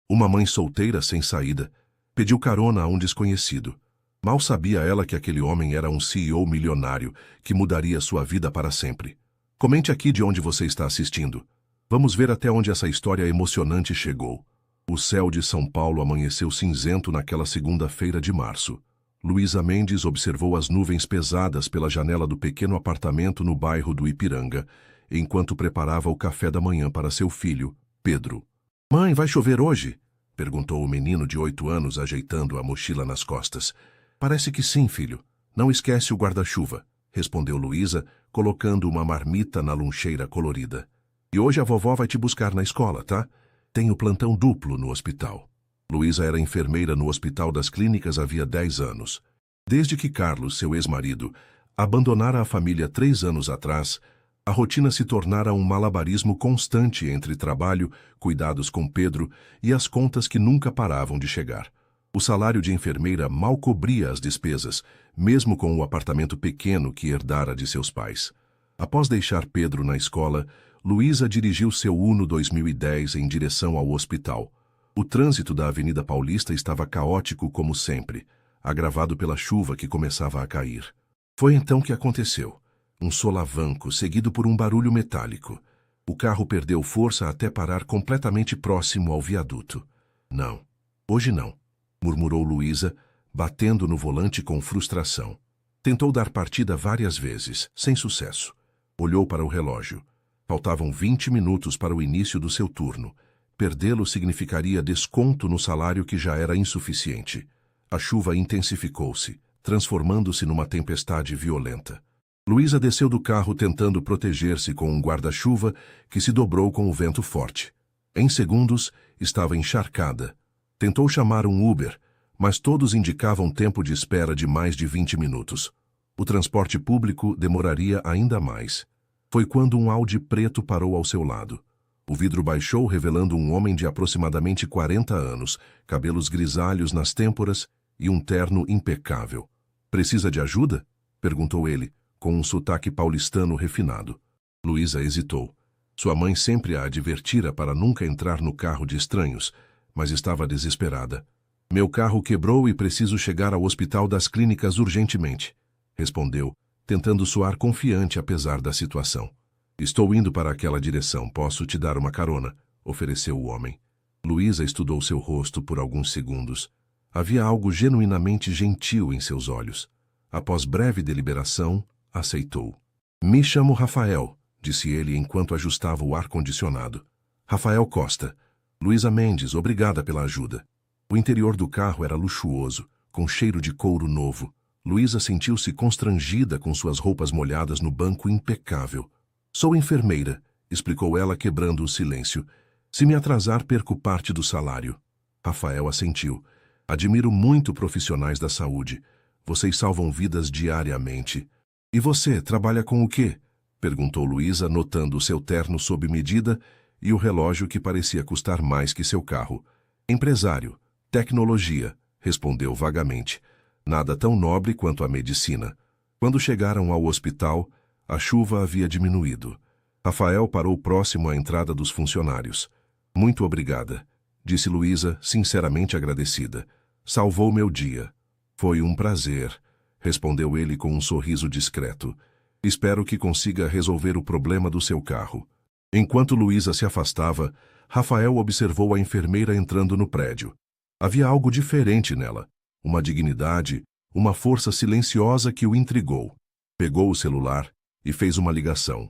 Uma mãe solteira sem saída pediu carona a um desconhecido. Mal sabia ela que aquele homem era um CEO milionário que mudaria sua vida para sempre. Comente aqui de onde você está assistindo. Vamos ver até onde essa história emocionante chegou. O céu de São Paulo amanheceu cinzento naquela segunda-feira de março. Luísa Mendes observou as nuvens pesadas pela janela do pequeno apartamento no bairro do Ipiranga, enquanto preparava o café da manhã para seu filho, Pedro. "Mãe, vai chover hoje?" perguntou o menino de 8 anos, ajeitando a mochila nas costas. "Parece que sim, filho. Não esquece o guarda-chuva", respondeu Luísa, colocando uma marmita na luncheira colorida. "E hoje a vovó vai te buscar na escola, tá? Tenho plantão duplo no hospital." Luísa era enfermeira no Hospital das Clínicas havia 10 anos. Desde que Carlos, seu ex-marido, abandonara a família 3 anos atrás, a rotina se tornara um malabarismo constante entre trabalho, cuidados com Pedro e as contas que nunca paravam de chegar. O salário de enfermeira mal cobria as despesas, mesmo com o apartamento pequeno que herdara de seus pais. Após deixar Pedro na escola, Luísa dirigiu seu Uno 2010 em direção ao hospital. O trânsito da Avenida Paulista estava caótico como sempre, agravado pela chuva que começava a cair. Foi então que aconteceu. Um solavanco, seguido por um barulho metálico. O carro perdeu força até parar completamente próximo ao viaduto. "Não, hoje não", murmurou Luísa, batendo no volante com frustração. Tentou dar partida várias vezes, sem sucesso. Olhou para o relógio. Faltavam 20 minutos para o início do seu turno. Perdê-lo significaria desconto no salário que já era insuficiente. A chuva intensificou-se, transformando-se numa tempestade violenta. Luísa desceu do carro tentando proteger-se com um guarda-chuva que se dobrou com o vento forte. Em segundos, estava encharcada. Tentou chamar um Uber, mas todos indicavam tempo de espera de mais de 20 minutos. O transporte público demoraria ainda mais. Foi quando um Audi preto parou ao seu lado. O vidro baixou, revelando um homem de aproximadamente 40 anos, cabelos grisalhos nas têmporas e um terno impecável. "Precisa de ajuda?" perguntou ele, com um sotaque paulistano refinado. Luísa hesitou. Sua mãe sempre a advertira para nunca entrar no carro de estranhos, mas estava desesperada. "Meu carro quebrou e preciso chegar ao Hospital das Clínicas urgentemente", respondeu, tentando soar confiante apesar da situação. "Estou indo para aquela direção, posso te dar uma carona?", ofereceu o homem. Luísa estudou seu rosto por alguns segundos. Havia algo genuinamente gentil em seus olhos. Após breve deliberação, aceitou. "Me chamo Rafael", disse ele enquanto ajustava o ar-condicionado. "Rafael Costa. Luísa Mendes, obrigada pela ajuda." O interior do carro era luxuoso, com cheiro de couro novo. Luísa sentiu-se constrangida com suas roupas molhadas no banco impecável. "Sou enfermeira", explicou ela, quebrando o silêncio. "Se me atrasar, perco parte do salário." Rafael assentiu. "Admiro muito profissionais da saúde. Vocês salvam vidas diariamente." "E você, trabalha com o quê?", perguntou Luísa, notando o seu terno sob medida e o relógio que parecia custar mais que seu carro. "Empresário. Tecnologia", respondeu vagamente. Nada tão nobre quanto a medicina. Quando chegaram ao hospital, a chuva havia diminuído. Rafael parou próximo à entrada dos funcionários. "Muito obrigada", disse Luísa, sinceramente agradecida. "Salvou meu dia." "Foi um prazer", respondeu ele com um sorriso discreto. "Espero que consiga resolver o problema do seu carro." Enquanto Luísa se afastava, Rafael observou a enfermeira entrando no prédio. Havia algo diferente nela, uma dignidade, uma força silenciosa que o intrigou. Pegou o celular e fez uma ligação.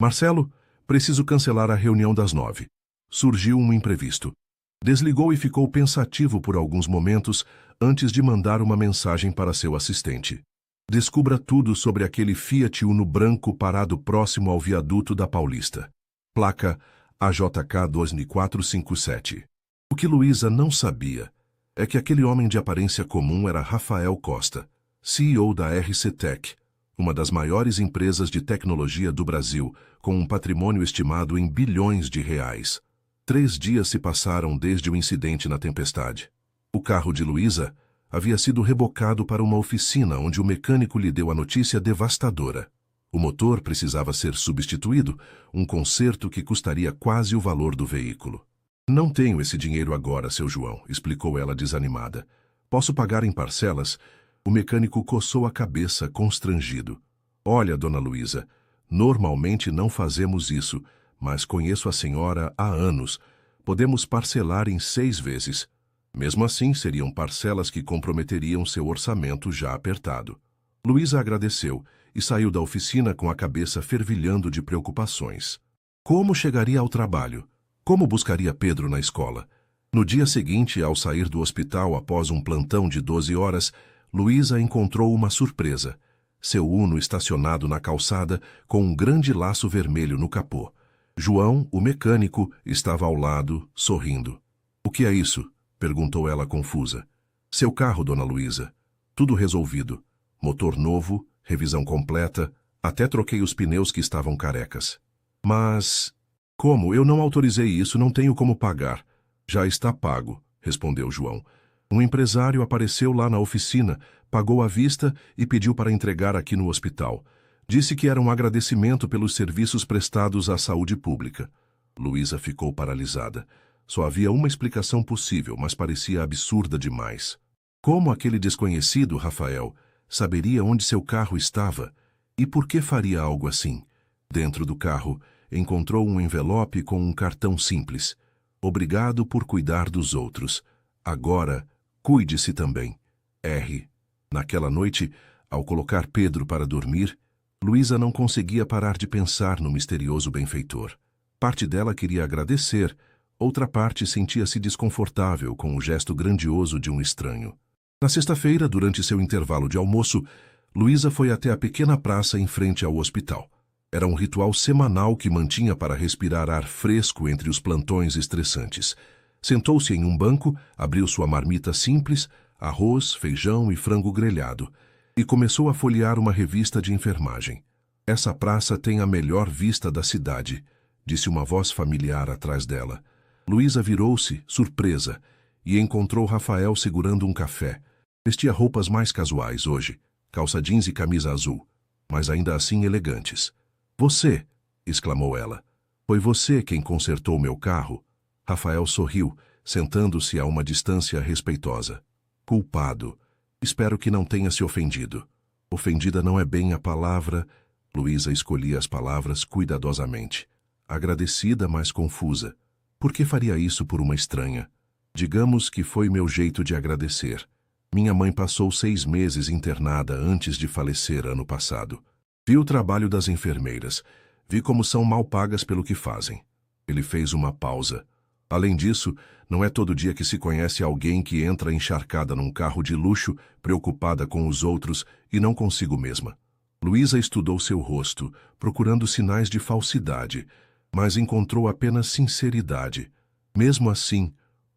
"Marcelo, preciso cancelar a reunião das 9. Surgiu um imprevisto." Desligou e ficou pensativo por alguns momentos antes de mandar uma mensagem para seu assistente. "Descubra tudo sobre aquele Fiat Uno branco parado próximo ao viaduto da Paulista. Placa AJK 2457. O que Luísa não sabia é que aquele homem de aparência comum era Rafael Costa, CEO da RC Tech, uma das maiores empresas de tecnologia do Brasil, com um patrimônio estimado em bilhões de reais. 3 dias se passaram desde o incidente na tempestade. O carro de Luísa havia sido rebocado para uma oficina onde o mecânico lhe deu a notícia devastadora. O motor precisava ser substituído, um conserto que custaria quase o valor do veículo. Não tenho esse dinheiro agora, seu João, explicou ela desanimada. Posso pagar em parcelas? O mecânico coçou a cabeça, constrangido. Olha, dona Luísa, normalmente não fazemos isso, mas conheço a senhora há anos. Podemos parcelar em 6 vezes. Mesmo assim, seriam parcelas que comprometeriam seu orçamento já apertado. Luísa agradeceu e saiu da oficina com a cabeça fervilhando de preocupações. Como chegaria ao trabalho? Como buscaria Pedro na escola? No dia seguinte, ao sair do hospital após um plantão de 12 horas, Luísa encontrou uma surpresa. Seu Uno estacionado na calçada com um grande laço vermelho no capô. João, o mecânico, estava ao lado, sorrindo. "O que é isso?" perguntou ela confusa. "Seu carro, dona Luísa. Tudo resolvido. Motor novo, revisão completa, até troquei os pneus que estavam carecas." "Mas... como? Eu não autorizei isso, não tenho como pagar." "Já está pago", respondeu João. "Um empresário apareceu lá na oficina, pagou à vista e pediu para entregar aqui no hospital. Disse que era um agradecimento pelos serviços prestados à saúde pública." Luísa ficou paralisada. Só havia uma explicação possível, mas parecia absurda demais. Como aquele desconhecido, Rafael, saberia onde seu carro estava? E por que faria algo assim? Dentro do carro, encontrou um envelope com um cartão simples. "Obrigado por cuidar dos outros. Agora, cuide-se também. R." Naquela noite, ao colocar Pedro para dormir, Luísa não conseguia parar de pensar no misterioso benfeitor. Parte dela queria agradecer, outra parte sentia-se desconfortável com o gesto grandioso de um estranho. Na sexta-feira, durante seu intervalo de almoço, Luísa foi até a pequena praça em frente ao hospital. Era um ritual semanal que mantinha para respirar ar fresco entre os plantões estressantes. Sentou-se em um banco, abriu sua marmita simples, arroz, feijão e frango grelhado, e começou a folhear uma revista de enfermagem. "Essa praça tem a melhor vista da cidade", disse uma voz familiar atrás dela. Luísa virou-se, surpresa, e encontrou Rafael segurando um café. Vestia roupas mais casuais hoje, calça jeans e camisa azul, mas ainda assim elegantes. "Você!" exclamou ela. "Foi você quem consertou meu carro?" Rafael sorriu, sentando-se a uma distância respeitosa. "Culpado. Espero que não tenha se ofendido." Ofendida não é bem a palavra. Luísa escolhia as palavras cuidadosamente. Agradecida, mas confusa. Por que faria isso por uma estranha? Digamos que foi meu jeito de agradecer. Minha mãe passou 6 meses internada antes de falecer ano passado. Vi o trabalho das enfermeiras. Vi como são mal pagas pelo que fazem. Ele fez uma pausa. Além disso, não é todo dia que se conhece alguém que entra encharcada num carro de luxo, preocupada com os outros e não consigo mesma. Luísa estudou seu rosto, procurando sinais de falsidade, mas encontrou apenas sinceridade. Mesmo assim,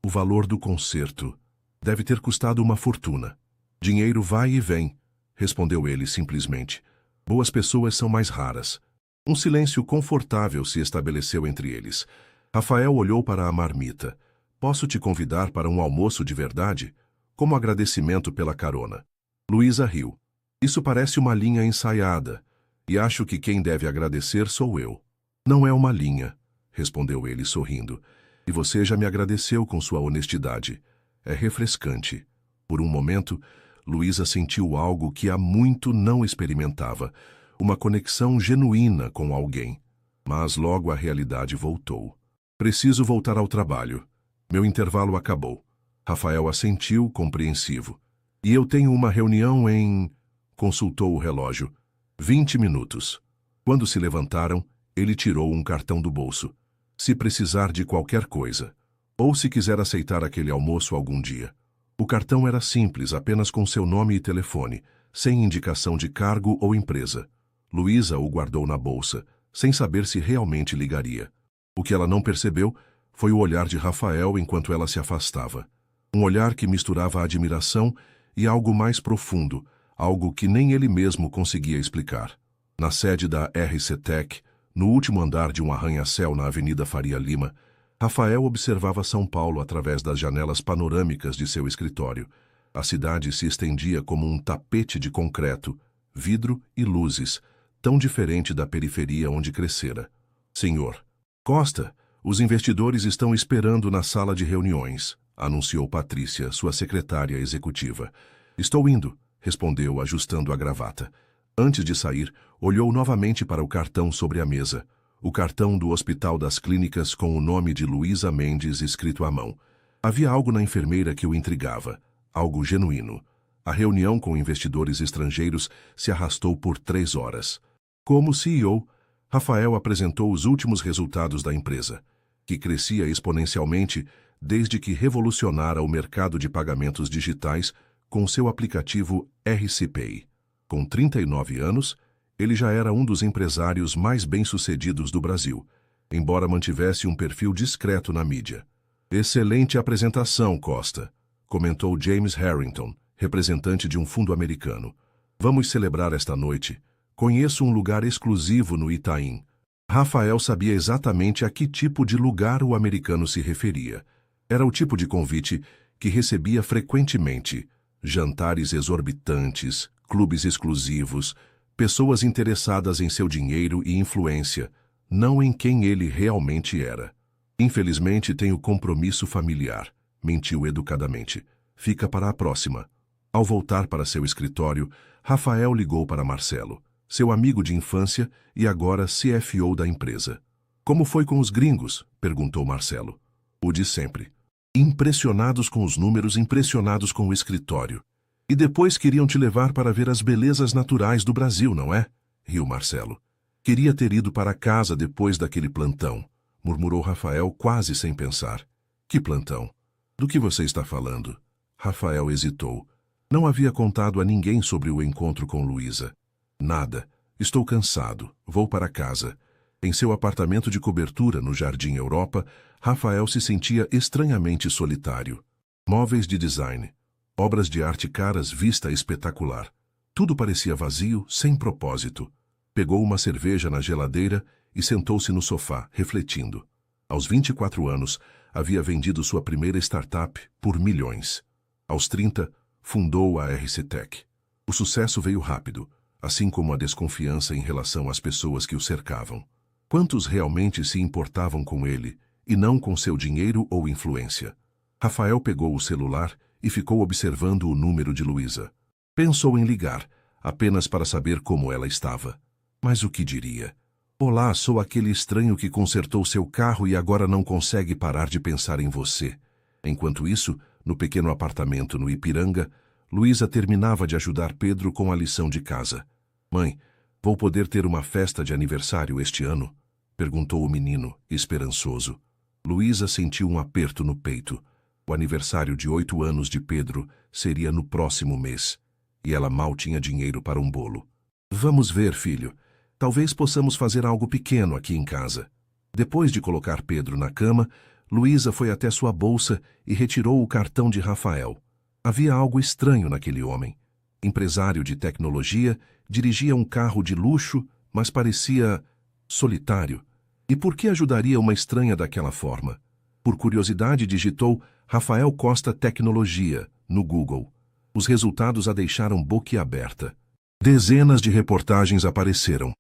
o valor do conserto deve ter custado uma fortuna. "Dinheiro vai e vem", respondeu ele simplesmente. "Boas pessoas são mais raras." Um silêncio confortável se estabeleceu entre eles. Rafael olhou para a marmita. "Posso te convidar para um almoço de verdade? Como agradecimento pela carona." Luísa riu. "Isso parece uma linha ensaiada, e acho que quem deve agradecer sou eu." "Não é uma linha", respondeu ele sorrindo. "E você já me agradeceu com sua honestidade. É refrescante." Por um momento, Luísa sentiu algo que há muito não experimentava, uma conexão genuína com alguém. Mas logo a realidade voltou. "Preciso voltar ao trabalho. Meu intervalo acabou." Rafael assentiu, compreensivo. "E eu tenho uma reunião em..." Consultou o relógio. 20 minutos. Quando se levantaram, ele tirou um cartão do bolso. "Se precisar de qualquer coisa, ou se quiser aceitar aquele almoço algum dia." O cartão era simples, apenas com seu nome e telefone, sem indicação de cargo ou empresa. Luísa o guardou na bolsa, sem saber se realmente ligaria. O que ela não percebeu foi o olhar de Rafael enquanto ela se afastava. Um olhar que misturava admiração e algo mais profundo, algo que nem ele mesmo conseguia explicar. Na sede da RCTEC, no último andar de um arranha-céu na Avenida Faria Lima, Rafael observava São Paulo através das janelas panorâmicas de seu escritório. A cidade se estendia como um tapete de concreto, vidro e luzes, tão diferente da periferia onde crescera. "Senhor Costa, Os investidores estão esperando na sala de reuniões, anunciou Patrícia, sua secretária executiva. Estou indo, respondeu, ajustando a gravata. Antes de sair, olhou novamente para o cartão sobre a mesa. O cartão do Hospital das Clínicas com o nome de Luísa Mendes escrito à mão. Havia algo na enfermeira que o intrigava, algo genuíno. A reunião com investidores estrangeiros se arrastou por 3 horas. Como CEO, Rafael apresentou os últimos resultados da empresa, que crescia exponencialmente desde que revolucionara o mercado de pagamentos digitais com seu aplicativo RCPay. Com 39 anos, ele já era um dos empresários mais bem-sucedidos do Brasil, embora mantivesse um perfil discreto na mídia. Excelente apresentação, Costa, comentou James Harrington, representante de um fundo americano. Vamos celebrar esta noite. Conheço um lugar exclusivo no Itaim. Rafael sabia exatamente a que tipo de lugar o americano se referia. Era o tipo de convite que recebia frequentemente: jantares exorbitantes, clubes exclusivos, pessoas interessadas em seu dinheiro e influência, não em quem ele realmente era. Infelizmente tenho compromisso familiar, mentiu educadamente. Fica para a próxima. Ao voltar para seu escritório, Rafael ligou para Marcelo, seu amigo de infância e agora CFO da empresa. Como foi com os gringos? Perguntou Marcelo. O de sempre. Impressionados com os números, impressionados com o escritório. E depois queriam te levar para ver as belezas naturais do Brasil, não é? Riu Marcelo. Queria ter ido para casa depois daquele plantão, murmurou Rafael quase sem pensar. Que plantão? Do que você está falando? Rafael hesitou. Não havia contado a ninguém sobre o encontro com Luísa. Nada. Estou cansado. Vou para casa. Em seu apartamento de cobertura no Jardim Europa, Rafael se sentia estranhamente solitário. Móveis de design, obras de arte caras, vista espetacular. Tudo parecia vazio, sem propósito. Pegou uma cerveja na geladeira e sentou-se no sofá, refletindo. Aos 24 anos, havia vendido sua primeira startup por milhões. Aos 30, fundou a RCTech. O sucesso veio rápido, assim como a desconfiança em relação às pessoas que o cercavam. Quantos realmente se importavam com ele, e não com seu dinheiro ou influência? Rafael pegou o celular e ficou observando o número de Luísa. Pensou em ligar, apenas para saber como ela estava. Mas o que diria? Olá, sou aquele estranho que consertou seu carro e agora não consegue parar de pensar em você. Enquanto isso, no pequeno apartamento no Ipiranga, Luísa terminava de ajudar Pedro com a lição de casa. Mãe, vou poder ter uma festa de aniversário este ano? Perguntou o menino, esperançoso. Luísa sentiu um aperto no peito. O aniversário de 8 anos de Pedro seria no próximo mês, e ela mal tinha dinheiro para um bolo. Vamos ver, filho. Talvez possamos fazer algo pequeno aqui em casa. Depois de colocar Pedro na cama, Luísa foi até sua bolsa e retirou o cartão de Rafael. Havia algo estranho naquele homem. Empresário de tecnologia, dirigia um carro de luxo, mas parecia solitário. E por que ajudaria uma estranha daquela forma? Por curiosidade, digitou Rafael Costa Tecnologia no Google. Os resultados a deixaram boquiaberta. Dezenas de reportagens apareceram,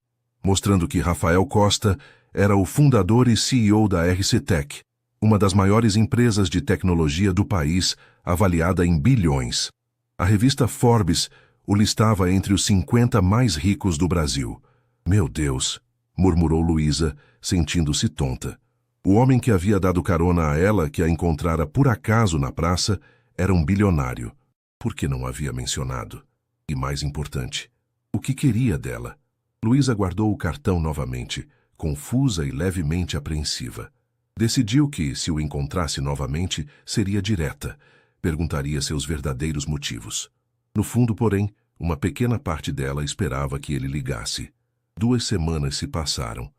mostrando que Rafael Costa era o fundador e CEO da RCTech, uma das maiores empresas de tecnologia do país, avaliada em bilhões. A revista Forbes o listava entre os 50 mais ricos do Brasil. Meu Deus, murmurou Luísa, sentindo-se tonta. O homem que havia dado carona a ela, que a encontrara por acaso na praça, era um bilionário. Por que não havia mencionado? E mais importante, o que queria dela? Luísa guardou o cartão novamente, confusa e levemente apreensiva. Decidiu que, se o encontrasse novamente, seria direta, perguntaria seus verdadeiros motivos. No fundo, porém, uma pequena parte dela esperava que ele ligasse. 2 semanas se passaram.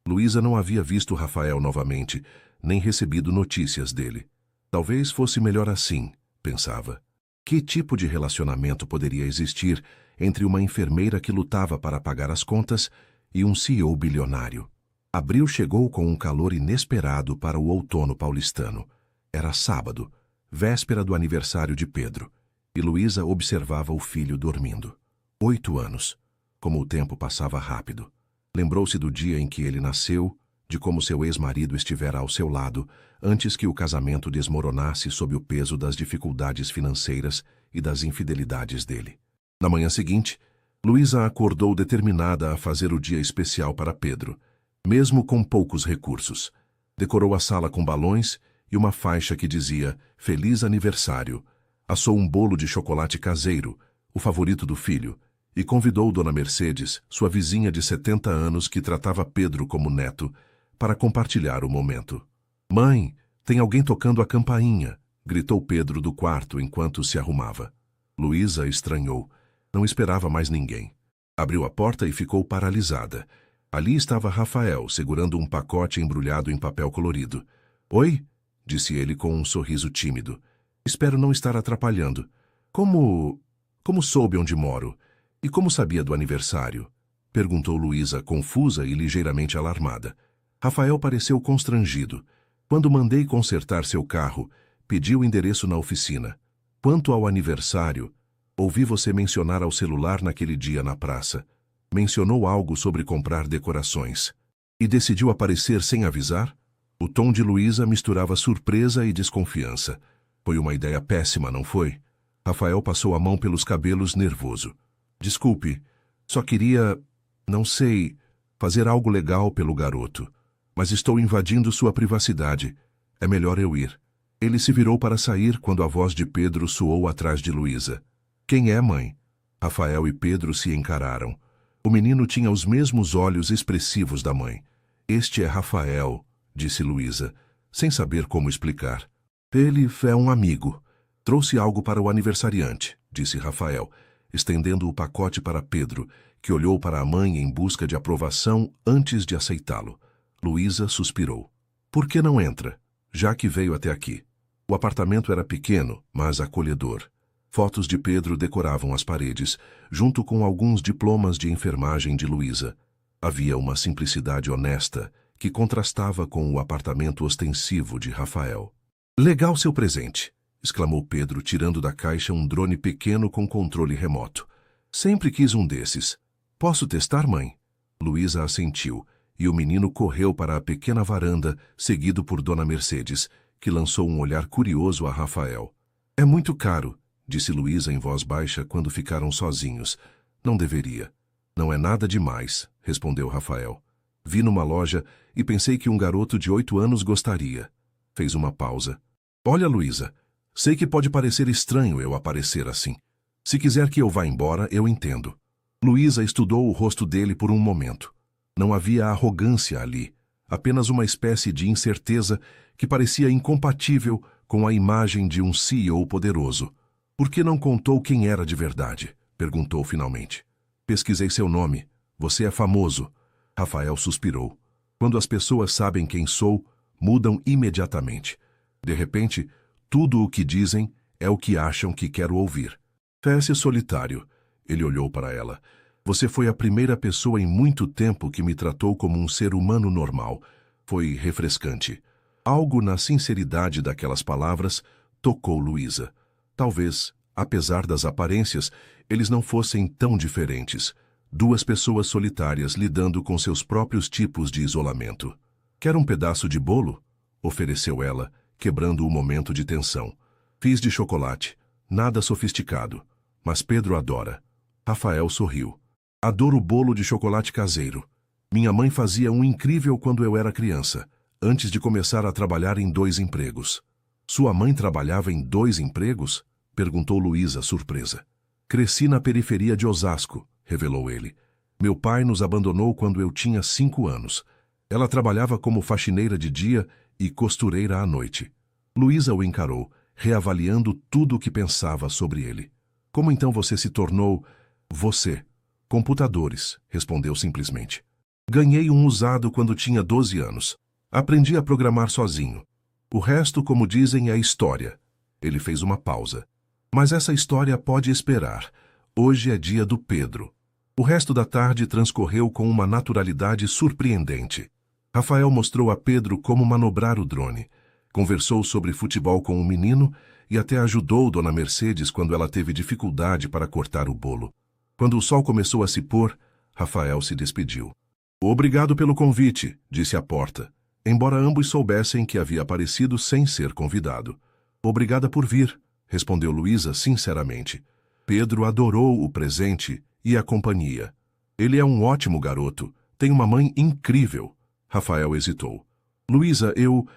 Luísa não havia visto Rafael novamente, nem recebido notícias dele. Talvez fosse melhor assim, pensava. Que tipo de relacionamento poderia existir entre uma enfermeira que lutava para pagar as contas e um CEO bilionário? Abril chegou com um calor inesperado para o outono paulistano. Era sábado, véspera do aniversário de Pedro, e Luísa observava o filho dormindo. 8 anos. Como o tempo passava rápido. Lembrou-se do dia em que ele nasceu, de como seu ex-marido estivera ao seu lado antes que o casamento desmoronasse sob o peso das dificuldades financeiras e das infidelidades dele. Na manhã seguinte, Luísa acordou determinada a fazer o dia especial para Pedro, mesmo com poucos recursos. Decorou a sala com balões e uma faixa que dizia "Feliz Aniversário", assou um bolo de chocolate caseiro, o favorito do filho, e convidou Dona Mercedes, sua vizinha de 70 anos que tratava Pedro como neto, para compartilhar o momento. "Mãe, tem alguém tocando a campainha", gritou Pedro do quarto enquanto se arrumava. Luísa estranhou. Não esperava mais ninguém. Abriu a porta e ficou paralisada. Ali estava Rafael, segurando um pacote embrulhado em papel colorido. "Oi?", disse ele com um sorriso tímido. "Espero não estar atrapalhando. Como soube onde moro? E como sabia do aniversário?", perguntou Luísa, confusa e ligeiramente alarmada. Rafael pareceu constrangido. "Quando mandei consertar seu carro, pedi o endereço na oficina. Quanto ao aniversário, ouvi você mencionar ao celular naquele dia na praça. Mencionou algo sobre comprar decorações. E decidiu aparecer sem avisar?" O tom de Luísa misturava surpresa e desconfiança. "Foi uma ideia péssima, não foi?" Rafael passou a mão pelos cabelos, nervoso. "Desculpe, só queria, não sei, fazer algo legal pelo garoto. Mas estou invadindo sua privacidade. É melhor eu ir." Ele se virou para sair quando a voz de Pedro soou atrás de Luísa. "Quem é, mãe?" Rafael e Pedro se encararam. O menino tinha os mesmos olhos expressivos da mãe. "Este é Rafael", disse Luísa, sem saber como explicar. "Ele é um amigo. Trouxe algo para o aniversariante", disse Rafael, estendendo o pacote para Pedro, que olhou para a mãe em busca de aprovação antes de aceitá-lo. Luísa suspirou. "Por que não entra, já que veio até aqui?" O apartamento era pequeno, mas acolhedor. Fotos de Pedro decoravam as paredes, junto com alguns diplomas de enfermagem de Luísa. Havia uma simplicidade honesta que contrastava com o apartamento ostensivo de Rafael. "Legal seu presente", exclamou Pedro, tirando da caixa um drone pequeno com controle remoto. "Sempre quis um desses. Posso testar, mãe?" Luísa assentiu, e o menino correu para a pequena varanda, seguido por Dona Mercedes, que lançou um olhar curioso a Rafael. "É muito caro", disse Luísa em voz baixa quando ficaram sozinhos. "Não deveria." "Não é nada demais", respondeu Rafael. "Vi numa loja e pensei que um garoto de 8 anos gostaria." Fez uma pausa. "Olha, Luísa, sei que pode parecer estranho eu aparecer assim. Se quiser que eu vá embora, eu entendo." Luísa estudou o rosto dele por um momento. Não havia arrogância ali, apenas uma espécie de incerteza que parecia incompatível com a imagem de um CEO poderoso. "Por que não contou quem era de verdade?", perguntou finalmente. "Pesquisei seu nome. Você é famoso." Rafael suspirou. "Quando as pessoas sabem quem sou, mudam imediatamente. De repente, tudo o que dizem é o que acham que quero ouvir." "Fesse solitário." Ele olhou para ela. "Você foi a primeira pessoa em muito tempo que me tratou como um ser humano normal." Foi refrescante. Algo na sinceridade daquelas palavras tocou Luísa. Talvez, apesar das aparências, eles não fossem tão diferentes. Duas pessoas solitárias lidando com seus próprios tipos de isolamento. "Quer um pedaço de bolo?", ofereceu ela, quebrando o momento de tensão. "Fiz de chocolate. Nada sofisticado. Mas Pedro adora." Rafael sorriu. "Adoro bolo de chocolate caseiro. Minha mãe fazia um incrível quando eu era criança, antes de começar a trabalhar em 2 empregos." "Sua mãe trabalhava em 2 empregos?", perguntou Luísa, surpresa. "Cresci na periferia de Osasco", revelou ele. "Meu pai nos abandonou quando eu tinha 5 anos. Ela trabalhava como faxineira de dia e costureira à noite." Luísa o encarou, reavaliando tudo o que pensava sobre ele. "Como então você se tornou você?" "Computadores", respondeu simplesmente. "Ganhei um usado quando tinha 12 anos. Aprendi a programar sozinho. O resto, como dizem, é história." Ele fez uma pausa. "Mas essa história pode esperar. Hoje é dia do Pedro." O resto da tarde transcorreu com uma naturalidade surpreendente. Rafael mostrou a Pedro como manobrar o drone. Conversou sobre futebol com o menino e até ajudou Dona Mercedes quando ela teve dificuldade para cortar o bolo. Quando o sol começou a se pôr, Rafael se despediu. Obrigado pelo convite, disse a porta, embora ambos soubessem que havia aparecido sem ser convidado. Obrigada por vir, respondeu Luísa sinceramente. Pedro adorou o presente e a companhia. Ele é um ótimo garoto, tem uma mãe incrível. Rafael hesitou. Luísa, eu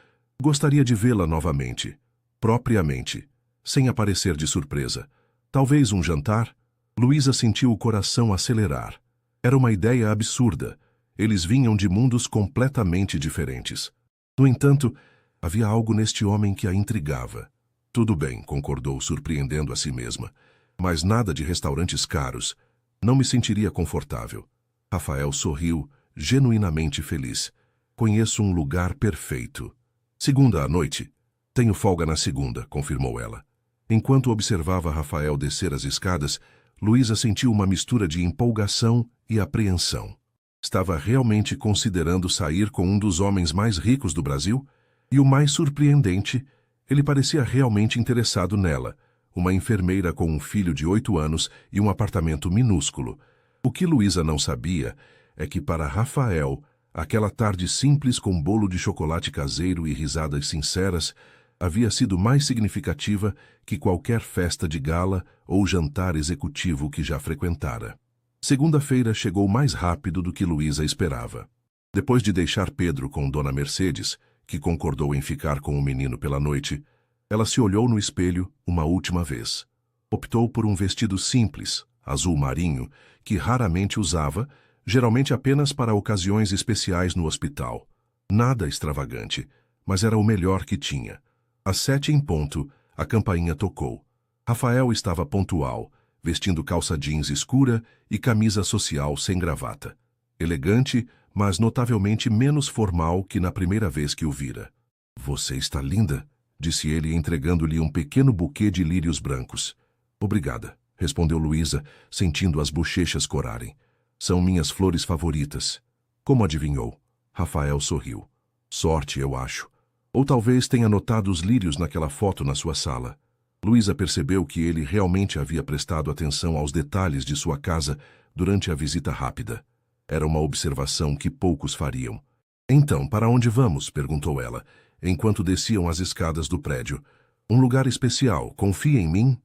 gostaria de vê-la novamente, propriamente, sem aparecer de surpresa. Talvez um jantar? Luísa sentiu o coração acelerar. Era uma ideia absurda. Eles vinham de mundos completamente diferentes. No entanto, havia algo neste homem que a intrigava. Tudo bem, concordou, surpreendendo a si mesma. Mas nada de restaurantes caros. Não me sentiria confortável. Rafael sorriu, genuinamente feliz. Conheço um lugar perfeito. Segunda à noite. Tenho folga na segunda, confirmou ela. Enquanto observava Rafael descer as escadas, Luísa sentiu uma mistura de empolgação e apreensão. Estava realmente considerando sair com um dos homens mais ricos do Brasil? E o mais surpreendente, ele parecia realmente interessado nela, uma enfermeira com um filho de 8 anos e um apartamento minúsculo. O que Luísa não sabia é que para Rafael, aquela tarde simples com bolo de chocolate caseiro e risadas sinceras havia sido mais significativa que qualquer festa de gala ou jantar executivo que já frequentara. Segunda-feira chegou mais rápido do que Luísa esperava. Depois de deixar Pedro com Dona Mercedes, que concordou em ficar com o menino pela noite, ela se olhou no espelho uma última vez. Optou por um vestido simples, azul marinho, que raramente usava, geralmente apenas para ocasiões especiais no hospital. Nada extravagante, mas era o melhor que tinha. Às 7 em ponto, a campainha tocou. Rafael estava pontual, vestindo calça jeans escura e camisa social sem gravata. Elegante, mas notavelmente menos formal que na primeira vez que o vira. Você está linda, disse ele, entregando-lhe um pequeno buquê de lírios brancos. Obrigada, respondeu Luísa, sentindo as bochechas corarem. São minhas flores favoritas. Como adivinhou? Rafael sorriu. Sorte, eu acho. Ou talvez tenha notado os lírios naquela foto na sua sala. Luísa percebeu que ele realmente havia prestado atenção aos detalhes de sua casa durante a visita rápida. Era uma observação que poucos fariam. Então, para onde vamos? Perguntou ela, enquanto desciam as escadas do prédio. Um lugar especial, confia em mim?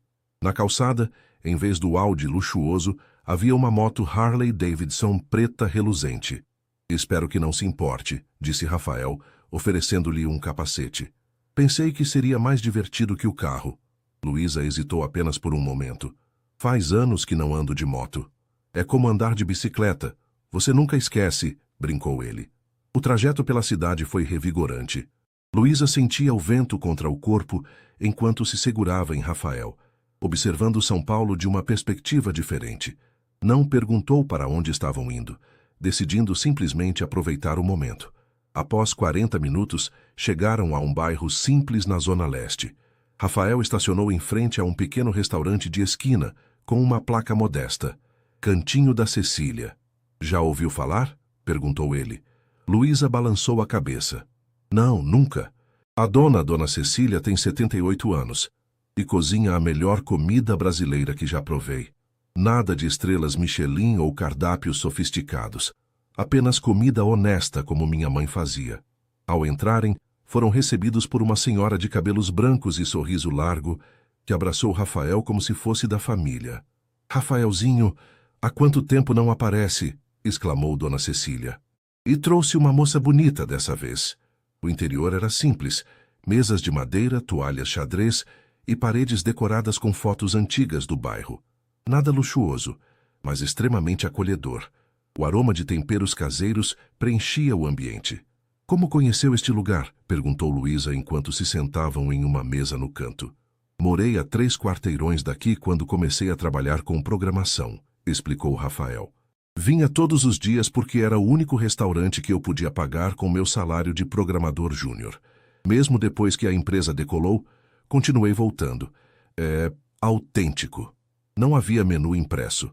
Na calçada, em vez do Audi luxuoso, havia uma moto Harley Davidson preta reluzente. Espero que não se importe, disse Rafael, oferecendo-lhe um capacete. Pensei que seria mais divertido que o carro. Luísa hesitou apenas por um momento. Faz anos que não ando de moto. É como andar de bicicleta. Você nunca esquece, brincou ele. O trajeto pela cidade foi revigorante. Luísa sentia o vento contra o corpo enquanto se segurava em Rafael, observando São Paulo de uma perspectiva diferente. Não perguntou para onde estavam indo, decidindo simplesmente aproveitar o momento. Após 40 minutos, chegaram a um bairro simples na Zona Leste. Rafael estacionou em frente a um pequeno restaurante de esquina, com uma placa modesta. Cantinho da Cecília. Já ouviu falar? Perguntou ele. Luísa balançou a cabeça. Não, nunca. A Dona Cecília tem 78 anos e cozinha a melhor comida brasileira que já provei. Nada de estrelas Michelin ou cardápios sofisticados. Apenas comida honesta como minha mãe fazia. Ao entrarem, foram recebidos por uma senhora de cabelos brancos e sorriso largo, que abraçou Rafael como se fosse da família. Rafaelzinho, há quanto tempo não aparece? Exclamou Dona Cecília. E trouxe uma moça bonita dessa vez. O interior era simples, mesas de madeira, toalhas xadrez e paredes decoradas com fotos antigas do bairro. Nada luxuoso, mas extremamente acolhedor. O aroma de temperos caseiros preenchia o ambiente. Como conheceu este lugar? Perguntou Luísa enquanto se sentavam em uma mesa no canto. Morei a 3 quarteirões daqui quando comecei a trabalhar com programação, explicou Rafael. Vinha todos os dias porque era o único restaurante que eu podia pagar com meu salário de programador júnior. Mesmo depois que a empresa decolou, continuei voltando. É autêntico. Não havia menu impresso.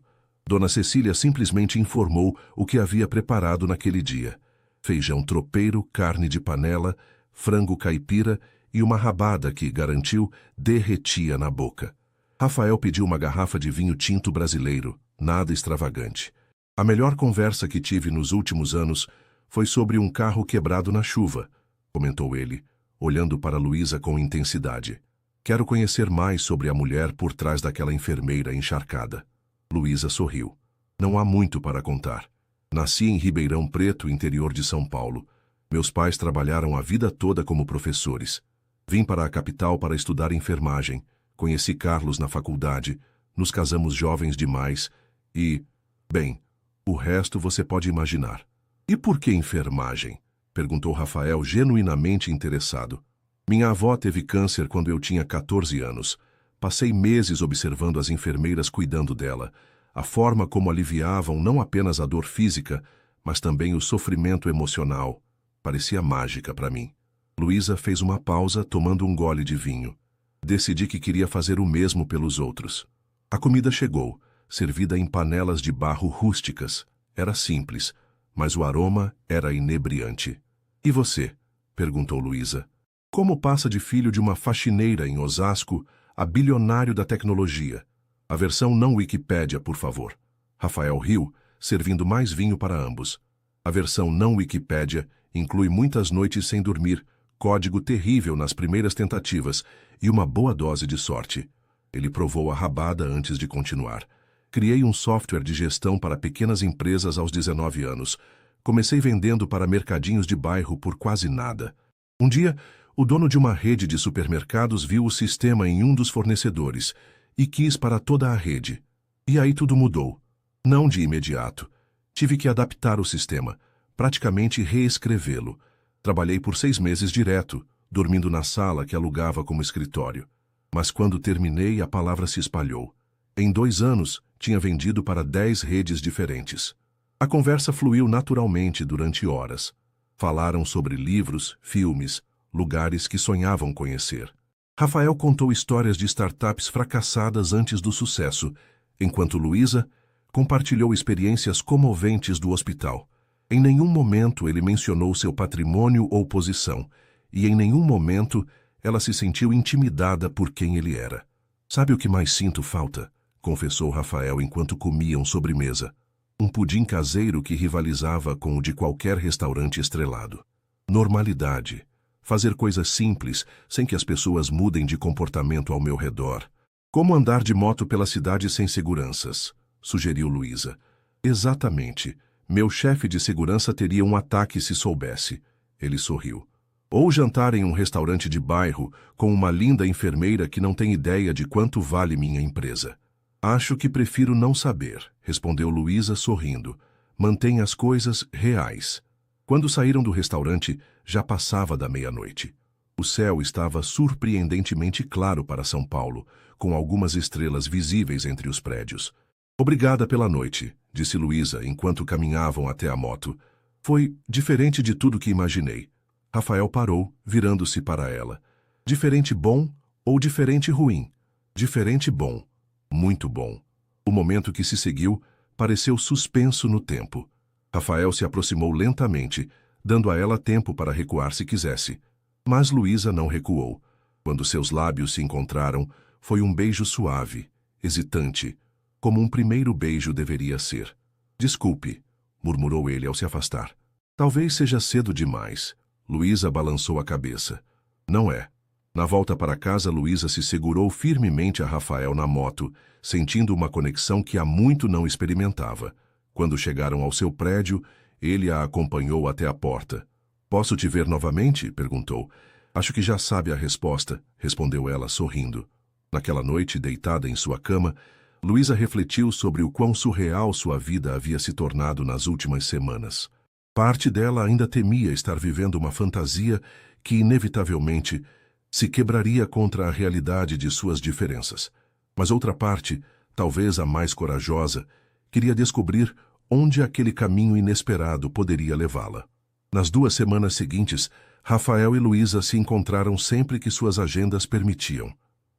Dona Cecília simplesmente informou o que havia preparado naquele dia. Feijão tropeiro, carne de panela, frango caipira e uma rabada que, garantiu, derretia na boca. Rafael pediu uma garrafa de vinho tinto brasileiro, nada extravagante. A melhor conversa que tive nos últimos anos foi sobre um carro quebrado na chuva, comentou ele, olhando para Luísa com intensidade. Quero conhecer mais sobre a mulher por trás daquela enfermeira encharcada. Luísa sorriu. Não há muito para contar. Nasci em Ribeirão Preto, interior de São Paulo. Meus pais trabalharam a vida toda como professores. Vim para a capital para estudar enfermagem. Conheci Carlos na faculdade. Nos casamos jovens demais e... bem, o resto você pode imaginar. E por que enfermagem? Perguntou Rafael, genuinamente interessado. Minha avó teve câncer quando eu tinha 14 anos. Passei meses observando as enfermeiras cuidando dela, a forma como aliviavam não apenas a dor física, mas também o sofrimento emocional. Parecia mágica para mim. Luísa fez uma pausa, tomando um gole de vinho. Decidi que queria fazer o mesmo pelos outros. A comida chegou, servida em panelas de barro rústicas. Era simples, mas o aroma era inebriante. E você? Perguntou Luísa. Como passa de filho de uma faxineira em Osasco a bilionário da tecnologia? A versão não Wikipédia, por favor. Rafael riu, servindo mais vinho para ambos. A versão não Wikipédia inclui muitas noites sem dormir, código terrível nas primeiras tentativas e uma boa dose de sorte. Ele provou a rabada antes de continuar. Criei um software de gestão para pequenas empresas aos 19 anos. Comecei vendendo para mercadinhos de bairro por quase nada. Um dia, o dono de uma rede de supermercados viu o sistema em um dos fornecedores e quis para toda a rede. E aí tudo mudou. Não de imediato. Tive que adaptar o sistema, praticamente reescrevê-lo. Trabalhei por 6 meses direto, dormindo na sala que alugava como escritório. Mas quando terminei, a palavra se espalhou. Em 2 anos, tinha vendido para 10 redes diferentes. A conversa fluiu naturalmente durante horas. Falaram sobre livros, filmes, lugares que sonhavam conhecer. Rafael contou histórias de startups fracassadas antes do sucesso, enquanto Luísa compartilhou experiências comoventes do hospital. Em nenhum momento ele mencionou seu patrimônio ou posição, e em nenhum momento ela se sentiu intimidada por quem ele era. Sabe o que mais sinto falta? Confessou Rafael enquanto comiam sobremesa. Um pudim caseiro que rivalizava com o de qualquer restaurante estrelado. Normalidade. Fazer coisas simples, sem que as pessoas mudem de comportamento ao meu redor. Como andar de moto pela cidade sem seguranças, sugeriu Luísa. Exatamente. Meu chefe de segurança teria um ataque se soubesse. Ele sorriu. Ou jantar em um restaurante de bairro com uma linda enfermeira que não tem ideia de quanto vale minha empresa. Acho que prefiro não saber, respondeu Luísa sorrindo. Mantém as coisas reais. Quando saíram do restaurante, já passava da meia-noite. O céu estava surpreendentemente claro para São Paulo, com algumas estrelas visíveis entre os prédios. Obrigada pela noite, disse Luísa enquanto caminhavam até a moto. Foi diferente de tudo que imaginei. Rafael parou, virando-se para ela. Diferente bom ou diferente ruim? Diferente bom. Muito bom. O momento que se seguiu pareceu suspenso no tempo. Rafael se aproximou lentamente, dando a ela tempo para recuar se quisesse. Mas Luísa não recuou. Quando seus lábios se encontraram, foi um beijo suave, hesitante, como um primeiro beijo deveria ser. Desculpe, murmurou ele ao se afastar. Talvez seja cedo demais. Luísa balançou a cabeça. Não é. Na volta para casa, Luísa se segurou firmemente a Rafael na moto, sentindo uma conexão que há muito não experimentava. Quando chegaram ao seu prédio, ele a acompanhou até a porta. Posso te ver novamente? Perguntou. Acho que já sabe a resposta, respondeu ela sorrindo. Naquela noite, deitada em sua cama, Luísa refletiu sobre o quão surreal sua vida havia se tornado nas últimas semanas. Parte dela ainda temia estar vivendo uma fantasia que, inevitavelmente, se quebraria contra a realidade de suas diferenças. Mas outra parte, talvez a mais corajosa, queria descobrir onde aquele caminho inesperado poderia levá-la. Nas 2 semanas seguintes, Rafael e Luísa se encontraram sempre que suas agendas permitiam.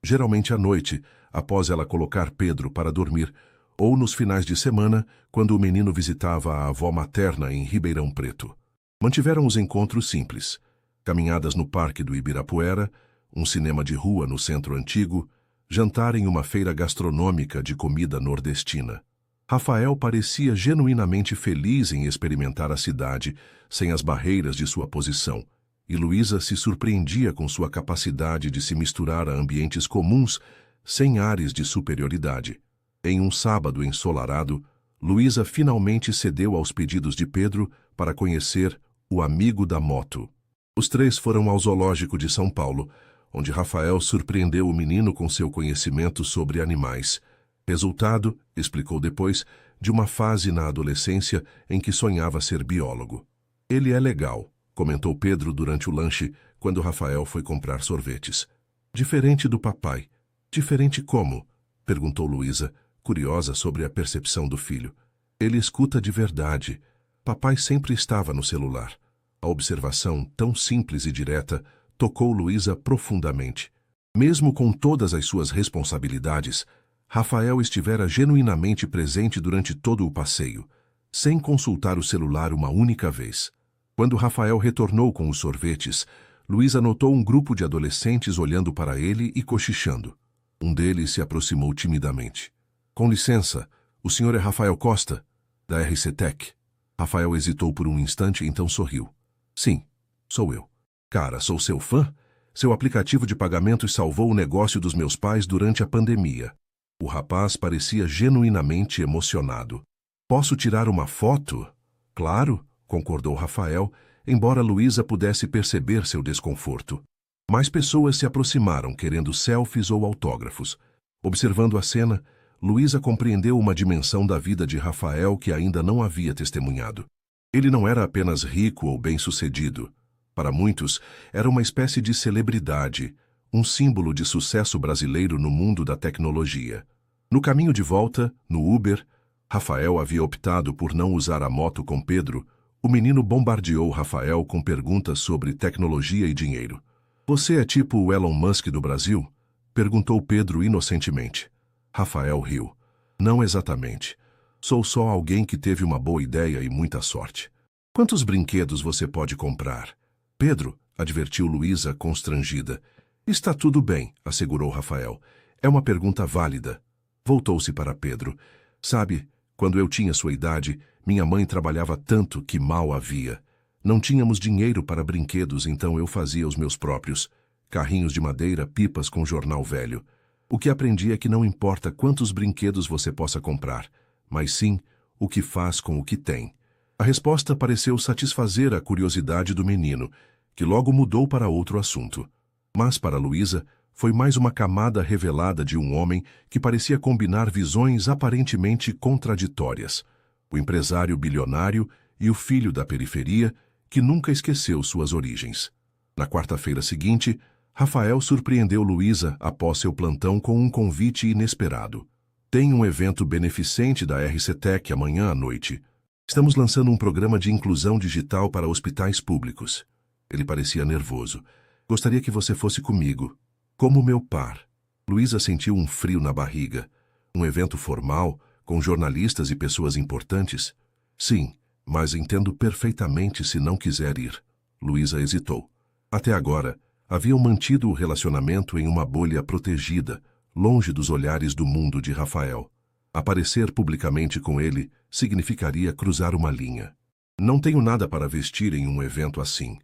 Geralmente à noite, após ela colocar Pedro para dormir, ou nos finais de semana, quando o menino visitava a avó materna em Ribeirão Preto. Mantiveram os encontros simples. Caminhadas no Parque do Ibirapuera, um cinema de rua no centro antigo, jantar em uma feira gastronômica de comida nordestina. Rafael parecia genuinamente feliz em experimentar a cidade, sem as barreiras de sua posição, e Luísa se surpreendia com sua capacidade de se misturar a ambientes comuns, sem ares de superioridade. Em um sábado ensolarado, Luísa finalmente cedeu aos pedidos de Pedro para conhecer o amigo da moto. Os três foram ao zoológico de São Paulo, onde Rafael surpreendeu o menino com seu conhecimento sobre animais. Resultado, explicou depois, de uma fase na adolescência em que sonhava ser biólogo. Ele é legal, comentou Pedro durante o lanche, quando Rafael foi comprar sorvetes. Diferente do papai. Diferente como? Perguntou Luísa, curiosa sobre a percepção do filho. Ele escuta de verdade. Papai sempre estava no celular. A observação, tão simples e direta, tocou Luísa profundamente. Mesmo com todas as suas responsabilidades, Rafael estivera genuinamente presente durante todo o passeio, sem consultar o celular uma única vez. Quando Rafael retornou com os sorvetes, Luísa notou um grupo de adolescentes olhando para ele e cochichando. Um deles se aproximou timidamente. Com licença, o senhor é Rafael Costa, da RC Tech? Rafael hesitou por um instante e então sorriu. Sim, sou eu. Cara, sou seu fã? Seu aplicativo de pagamentos salvou o negócio dos meus pais durante a pandemia. O rapaz parecia genuinamente emocionado. Posso tirar uma foto? Claro, concordou Rafael, embora Luísa pudesse perceber seu desconforto. Mais pessoas se aproximaram querendo selfies ou autógrafos. Observando a cena, Luísa compreendeu uma dimensão da vida de Rafael que ainda não havia testemunhado. Ele não era apenas rico ou bem-sucedido. Para muitos, era uma espécie de celebridade, um símbolo de sucesso brasileiro no mundo da tecnologia. No caminho de volta, no Uber, Rafael havia optado por não usar a moto com Pedro. O menino bombardeou Rafael com perguntas sobre tecnologia e dinheiro. Você é tipo o Elon Musk do Brasil? Perguntou Pedro inocentemente. Rafael riu. Não exatamente. Sou só alguém que teve uma boa ideia e muita sorte. Quantos brinquedos você pode comprar? Pedro, advertiu Luísa constrangida. Está tudo bem, assegurou Rafael. É uma pergunta válida. Voltou-se para Pedro. Sabe, quando eu tinha sua idade, minha mãe trabalhava tanto que mal havia. Não tínhamos dinheiro para brinquedos, então eu fazia os meus próprios. Carrinhos de madeira, pipas com jornal velho. O que aprendi é que não importa quantos brinquedos você possa comprar, mas sim o que faz com o que tem. A resposta pareceu satisfazer a curiosidade do menino, que logo mudou para outro assunto. Mas para Luísa, foi mais uma camada revelada de um homem que parecia combinar visões aparentemente contraditórias. O empresário bilionário e o filho da periferia, que nunca esqueceu suas origens. Na quarta-feira seguinte, Rafael surpreendeu Luísa após seu plantão com um convite inesperado. Tem um evento beneficente da RC Tech amanhã à noite. Estamos lançando um programa de inclusão digital para hospitais públicos. Ele parecia nervoso. Gostaria que você fosse comigo. Como meu par. Luísa sentiu um frio na barriga. Um evento formal, com jornalistas e pessoas importantes? Sim, mas entendo perfeitamente se não quiser ir. Luísa hesitou. Até agora, haviam mantido o relacionamento em uma bolha protegida, longe dos olhares do mundo de Rafael. Aparecer publicamente com ele significaria cruzar uma linha. Não tenho nada para vestir em um evento assim,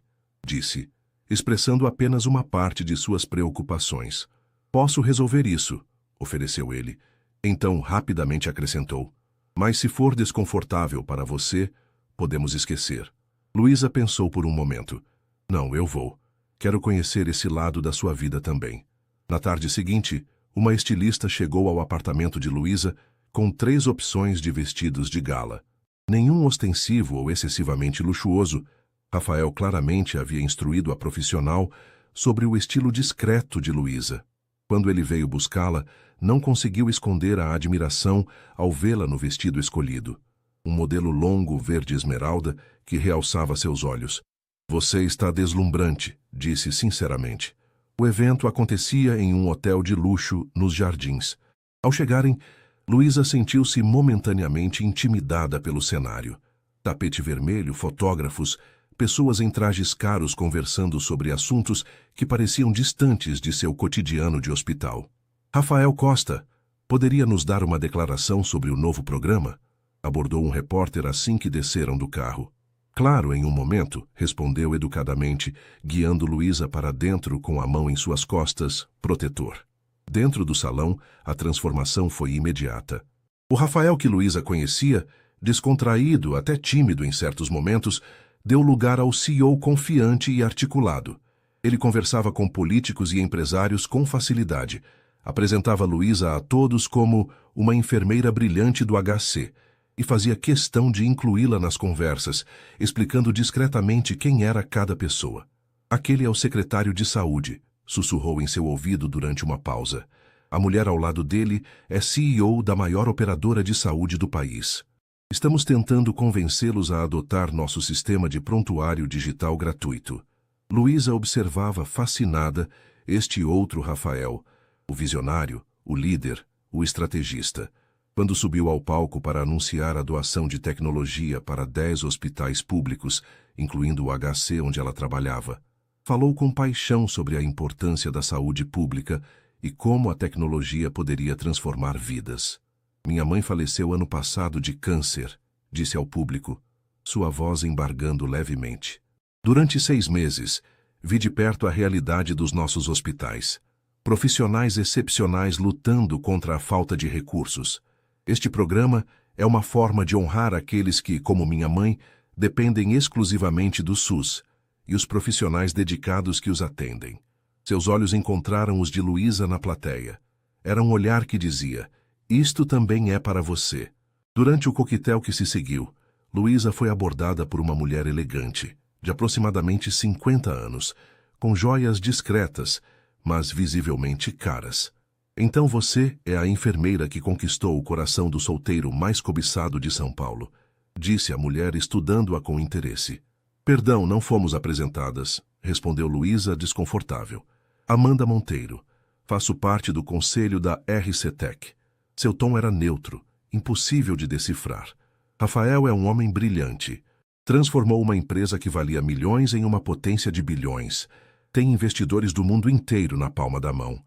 disse, expressando apenas uma parte de suas preocupações. Posso resolver isso, ofereceu ele. Então rapidamente acrescentou. Mas se for desconfortável para você, podemos esquecer. Luísa pensou por um momento. Não, eu vou. Quero conhecer esse lado da sua vida também. Na tarde seguinte, uma estilista chegou ao apartamento de Luísa com 3 opções de vestidos de gala. Nenhum ostensivo ou excessivamente luxuoso, Rafael claramente havia instruído a profissional sobre o estilo discreto de Luísa. Quando ele veio buscá-la, não conseguiu esconder a admiração ao vê-la no vestido escolhido. Um modelo longo verde esmeralda que realçava seus olhos. Você está deslumbrante, disse sinceramente. O evento acontecia em um hotel de luxo nos Jardins. Ao chegarem, Luísa sentiu-se momentaneamente intimidada pelo cenário. Tapete vermelho, fotógrafos, pessoas em trajes caros conversando sobre assuntos que pareciam distantes de seu cotidiano de hospital. Rafael Costa, Poderia nos dar uma declaração sobre o novo programa? Abordou um repórter assim que desceram do carro. Claro, em um momento, respondeu educadamente, guiando Luísa para dentro com a mão em suas costas, protetor. Dentro do salão, a transformação foi imediata. O Rafael que Luísa conhecia, descontraído, até tímido em certos momentos, deu lugar ao CEO confiante e articulado. Ele conversava com políticos e empresários com facilidade. Apresentava Luísa a todos como uma enfermeira brilhante do HC e fazia questão de incluí-la nas conversas, explicando discretamente quem era cada pessoa. Aquele é o secretário de saúde, sussurrou em seu ouvido durante uma pausa. A mulher ao lado dele é CEO da maior operadora de saúde do país. Estamos tentando convencê-los a adotar nosso sistema de prontuário digital gratuito. Luísa observava fascinada este outro Rafael, o visionário, o líder, o estrategista. Quando subiu ao palco para anunciar a doação de tecnologia para 10 hospitais públicos, incluindo o HC onde ela trabalhava, falou com paixão sobre a importância da saúde pública e como a tecnologia poderia transformar vidas. Minha mãe faleceu ano passado de câncer, disse ao público, sua voz embargando levemente. Durante 6 meses, vi de perto a realidade dos nossos hospitais. Profissionais excepcionais lutando contra a falta de recursos. Este programa é uma forma de honrar aqueles que, como minha mãe, dependem exclusivamente do SUS e os profissionais dedicados que os atendem. Seus olhos encontraram os de Luísa na plateia. Era um olhar que dizia, isto também é para você. Durante o coquetel que se seguiu, Luísa foi abordada por uma mulher elegante, de aproximadamente 50 anos, com joias discretas, mas visivelmente caras. Então você é a enfermeira que conquistou o coração do solteiro mais cobiçado de São Paulo, disse a mulher estudando-a com interesse. Perdão, não fomos apresentadas, respondeu Luísa desconfortável. Amanda Monteiro. Faço parte do conselho da RCTech. Seu tom era neutro, impossível de decifrar. Rafael é um homem brilhante. Transformou uma empresa que valia milhões em uma potência de bilhões. Tem investidores do mundo inteiro na palma da mão.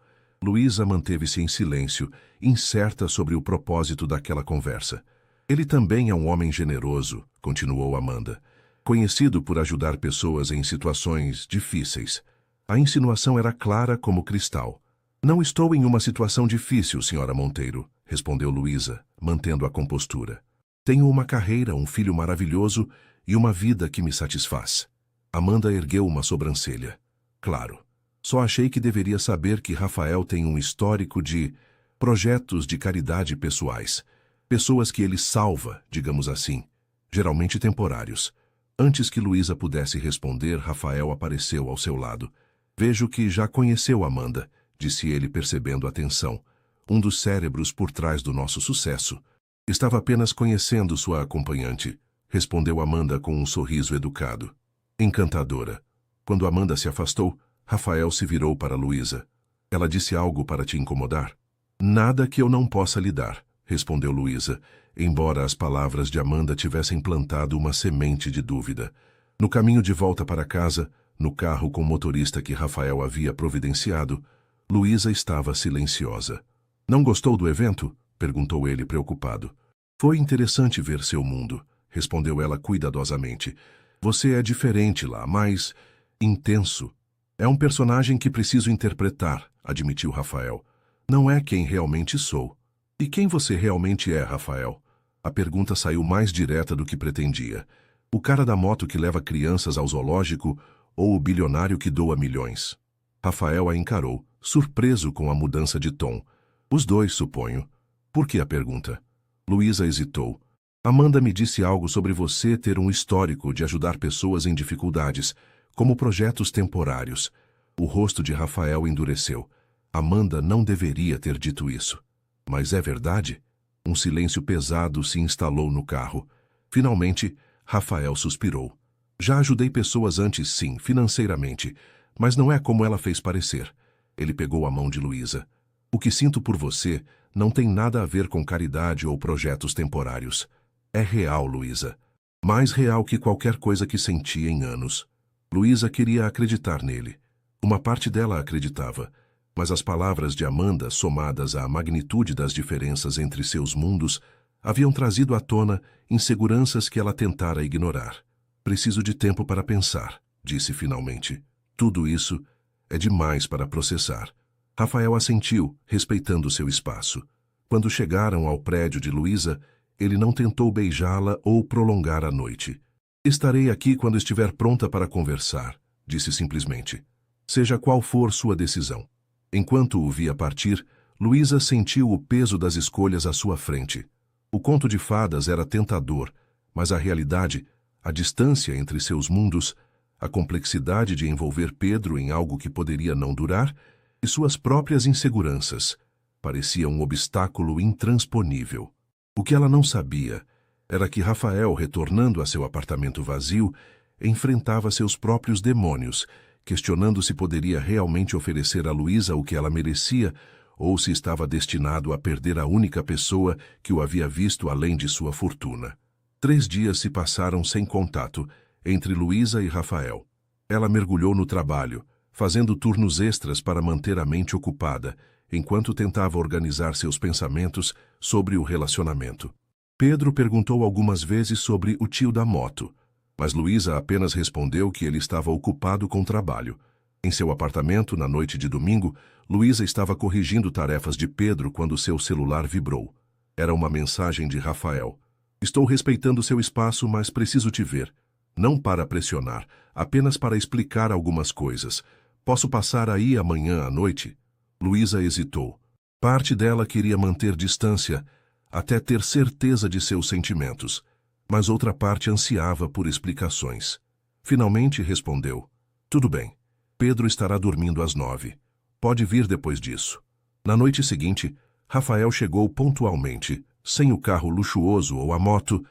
Luísa manteve-se em silêncio, incerta sobre o propósito daquela conversa. Ele também é um homem generoso, continuou Amanda, conhecido por ajudar pessoas em situações difíceis. A insinuação era clara como cristal. Não estou em uma situação difícil, senhora Monteiro, respondeu Luísa, mantendo a compostura. Tenho uma carreira, um filho maravilhoso e uma vida que me satisfaz. Amanda ergueu uma sobrancelha. Claro. Só achei que deveria saber que Rafael tem um histórico de projetos de caridade pessoais. Pessoas que ele salva, digamos assim, geralmente temporários. Antes que Luísa pudesse responder, Rafael apareceu ao seu lado. Vejo que já conheceu Amanda, disse ele percebendo a tensão. Um dos cérebros por trás do nosso sucesso. Estava apenas conhecendo sua acompanhante, respondeu Amanda com um sorriso educado. Encantadora. Quando Amanda se afastou, Rafael se virou para Luísa. Ela disse algo para te incomodar? Nada que eu não possa lhe dar, respondeu Luísa, embora as palavras de Amanda tivessem plantado uma semente de dúvida. No caminho de volta para casa, no carro com o motorista que Rafael havia providenciado, Luísa estava silenciosa. Não gostou do evento? Perguntou ele preocupado. Foi interessante ver seu mundo, respondeu ela cuidadosamente. Você é diferente lá, mais intenso. É um personagem que preciso interpretar, admitiu Rafael. Não é quem realmente sou. E quem você realmente é, Rafael? A pergunta saiu mais direta do que pretendia. O cara da moto que leva crianças ao zoológico ou o bilionário que doa milhões? Rafael a encarou, surpreso com a mudança de tom. Os dois, suponho. Por que a pergunta? Luísa hesitou. Amanda me disse algo sobre você ter um histórico de ajudar pessoas em dificuldades, como projetos temporários. O rosto de Rafael endureceu. Amanda não deveria ter dito isso. Mas é verdade? Um silêncio pesado se instalou no carro. Finalmente, Rafael suspirou. Já ajudei pessoas antes, sim, financeiramente, mas não é como ela fez parecer. Ele pegou a mão de Luísa. O que sinto por você não tem nada a ver com caridade ou projetos temporários. É real, Luísa. Mais real que qualquer coisa que senti em anos. Luísa queria acreditar nele. Uma parte dela acreditava. Mas as palavras de Amanda, somadas à magnitude das diferenças entre seus mundos, haviam trazido à tona inseguranças que ela tentara ignorar. Preciso de tempo para pensar, disse finalmente. Tudo isso é demais para processar. Rafael assentiu, respeitando seu espaço. Quando chegaram ao prédio de Luísa, ele não tentou beijá-la ou prolongar a noite. Estarei aqui quando estiver pronta para conversar, disse simplesmente. Seja qual for sua decisão. Enquanto o via partir, Luísa sentiu o peso das escolhas à sua frente. O conto de fadas era tentador, mas a realidade, a distância entre seus mundos, a complexidade de envolver Pedro em algo que poderia não durar e suas próprias inseguranças, parecia um obstáculo intransponível. O que ela não sabia era que Rafael, retornando a seu apartamento vazio, enfrentava seus próprios demônios, questionando se poderia realmente oferecer a Luísa o que ela merecia ou se estava destinado a perder a única pessoa que o havia visto além de sua fortuna. 3 dias se passaram sem contato entre Luísa e Rafael. Ela mergulhou no trabalho, fazendo turnos extras para manter a mente ocupada, enquanto tentava organizar seus pensamentos sobre o relacionamento. Pedro perguntou algumas vezes sobre o tio da moto, mas Luísa apenas respondeu que ele estava ocupado com trabalho. Em seu apartamento, na noite de domingo, Luísa estava corrigindo tarefas de Pedro quando seu celular vibrou. Era uma mensagem de Rafael. Estou respeitando seu espaço, mas preciso te ver. Não para pressionar, apenas para explicar algumas coisas. Posso passar aí amanhã à noite? Luísa hesitou. Parte dela queria manter distância, até ter certeza de seus sentimentos, mas outra parte ansiava por explicações. Finalmente respondeu. Tudo bem. Pedro estará dormindo às 9. Pode vir depois disso. Na noite seguinte, Rafael chegou pontualmente, sem o carro luxuoso ou a moto,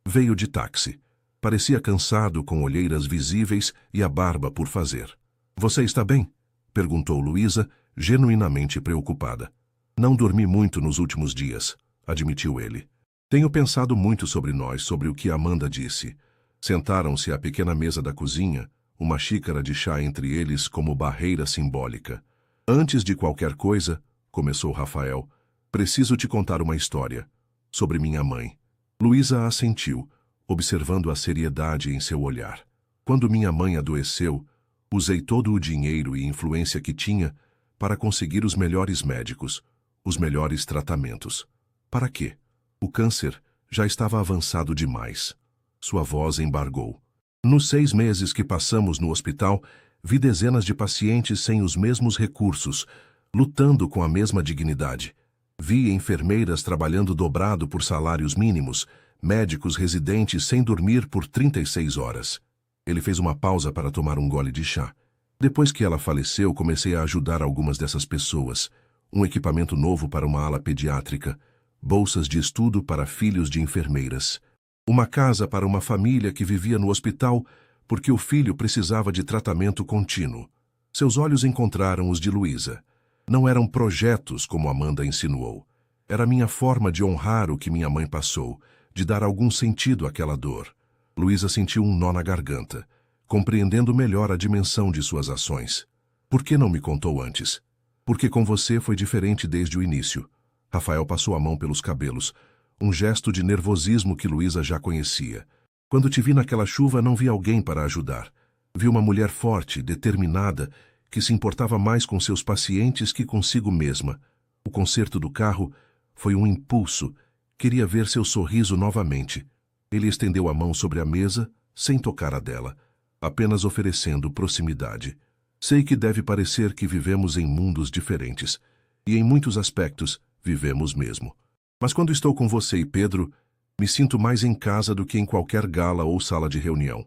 veio de táxi. Parecia cansado, com olheiras visíveis e a barba por fazer. Você está bem? Perguntou Luísa, genuinamente preocupada. Não dormi muito nos últimos dias, admitiu ele. Tenho pensado muito sobre nós, sobre o que Amanda disse. Sentaram-se à pequena mesa da cozinha, uma xícara de chá entre eles como barreira simbólica. Antes de qualquer coisa, começou Rafael, preciso te contar uma história sobre minha mãe. Luísa assentiu, observando a seriedade em seu olhar. Quando minha mãe adoeceu, usei todo o dinheiro e influência que tinha para conseguir os melhores médicos, os melhores tratamentos. Para quê? O câncer já estava avançado demais. Sua voz embargou. Nos 6 meses que passamos no hospital, vi dezenas de pacientes sem os mesmos recursos, lutando com a mesma dignidade. Vi enfermeiras trabalhando dobrado por salários mínimos, médicos residentes sem dormir por 36 horas. Ele fez uma pausa para tomar um gole de chá. Depois que ela faleceu, comecei a ajudar algumas dessas pessoas. Um equipamento novo para uma ala pediátrica, bolsas de estudo para filhos de enfermeiras. Uma casa para uma família que vivia no hospital porque o filho precisava de tratamento contínuo. Seus olhos encontraram os de Luísa. Não eram projetos, como Amanda insinuou. Era minha forma de honrar o que minha mãe passou, de dar algum sentido àquela dor. Luísa sentiu um nó na garganta, compreendendo melhor a dimensão de suas ações. Por que não me contou antes? Porque com você foi diferente desde o início. Rafael passou a mão pelos cabelos, um gesto de nervosismo que Luísa já conhecia. Quando te vi naquela chuva, não vi alguém para ajudar. Vi uma mulher forte, determinada, que se importava mais com seus pacientes que consigo mesma. O conserto do carro foi um impulso. Queria ver seu sorriso novamente. Ele estendeu a mão sobre a mesa, sem tocar a dela, apenas oferecendo proximidade. Sei que deve parecer que vivemos em mundos diferentes, e em muitos aspectos vivemos mesmo. Mas quando estou com você e Pedro, me sinto mais em casa do que em qualquer gala ou sala de reunião.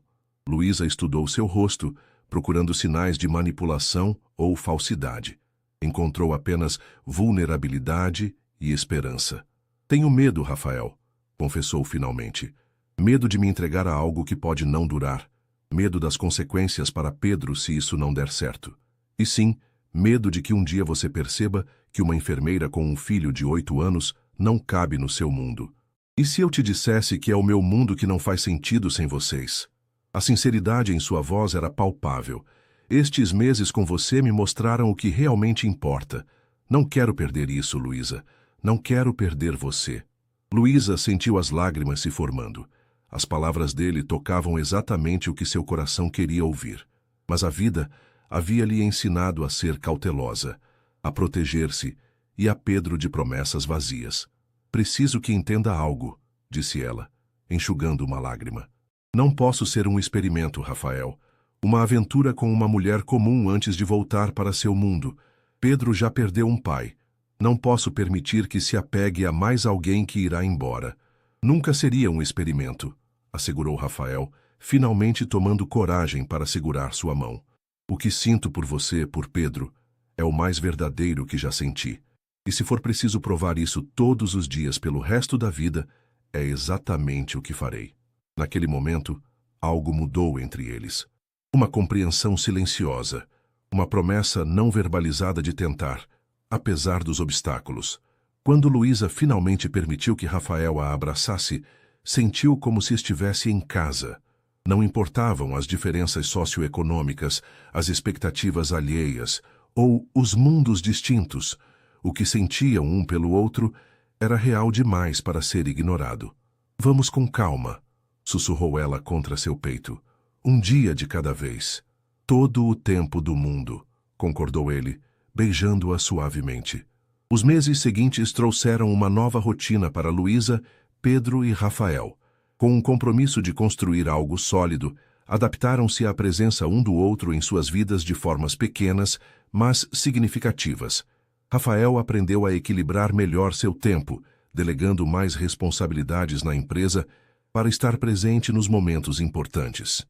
Luísa estudou seu rosto, procurando sinais de manipulação ou falsidade. Encontrou apenas vulnerabilidade e esperança. Tenho medo, Rafael, confessou finalmente. Medo de me entregar a algo que pode não durar. Medo das consequências para Pedro se isso não der certo. E sim, medo de que um dia você perceba que uma enfermeira com um filho de 8 anos não cabe no seu mundo. E se eu te dissesse que é o meu mundo que não faz sentido sem vocês? A sinceridade em sua voz era palpável. Estes meses com você me mostraram o que realmente importa. Não quero perder isso, Luísa. Não quero perder você. Luísa sentiu as lágrimas se formando. As palavras dele tocavam exatamente o que seu coração queria ouvir. Mas a vida havia-lhe ensinado a ser cautelosa, a proteger-se e a Pedro de promessas vazias. Preciso que entenda algo, disse ela, enxugando uma lágrima. Não posso ser um experimento, Rafael. Uma aventura com uma mulher comum antes de voltar para seu mundo. Pedro já perdeu um pai. Não posso permitir que se apegue a mais alguém que irá embora. Nunca seria um experimento, assegurou Rafael, finalmente tomando coragem para segurar sua mão. O que sinto por você, por Pedro, é o mais verdadeiro que já senti. E se for preciso provar isso todos os dias pelo resto da vida, é exatamente o que farei. Naquele momento, algo mudou entre eles. Uma compreensão silenciosa, uma promessa não verbalizada de tentar, apesar dos obstáculos. Quando Luísa finalmente permitiu que Rafael a abraçasse, sentiu como se estivesse em casa. Não importavam as diferenças socioeconômicas, as expectativas alheias ou os mundos distintos. O que sentiam um pelo outro era real demais para ser ignorado. Vamos com calma, sussurrou ela contra seu peito. Um dia de cada vez. Todo o tempo do mundo, concordou ele, beijando-a suavemente. Os meses seguintes trouxeram uma nova rotina para Luísa, Pedro e Rafael. Com um compromisso de construir algo sólido, adaptaram-se à presença um do outro em suas vidas de formas pequenas, mas significativas. Rafael aprendeu a equilibrar melhor seu tempo, delegando mais responsabilidades na empresa para estar presente nos momentos importantes.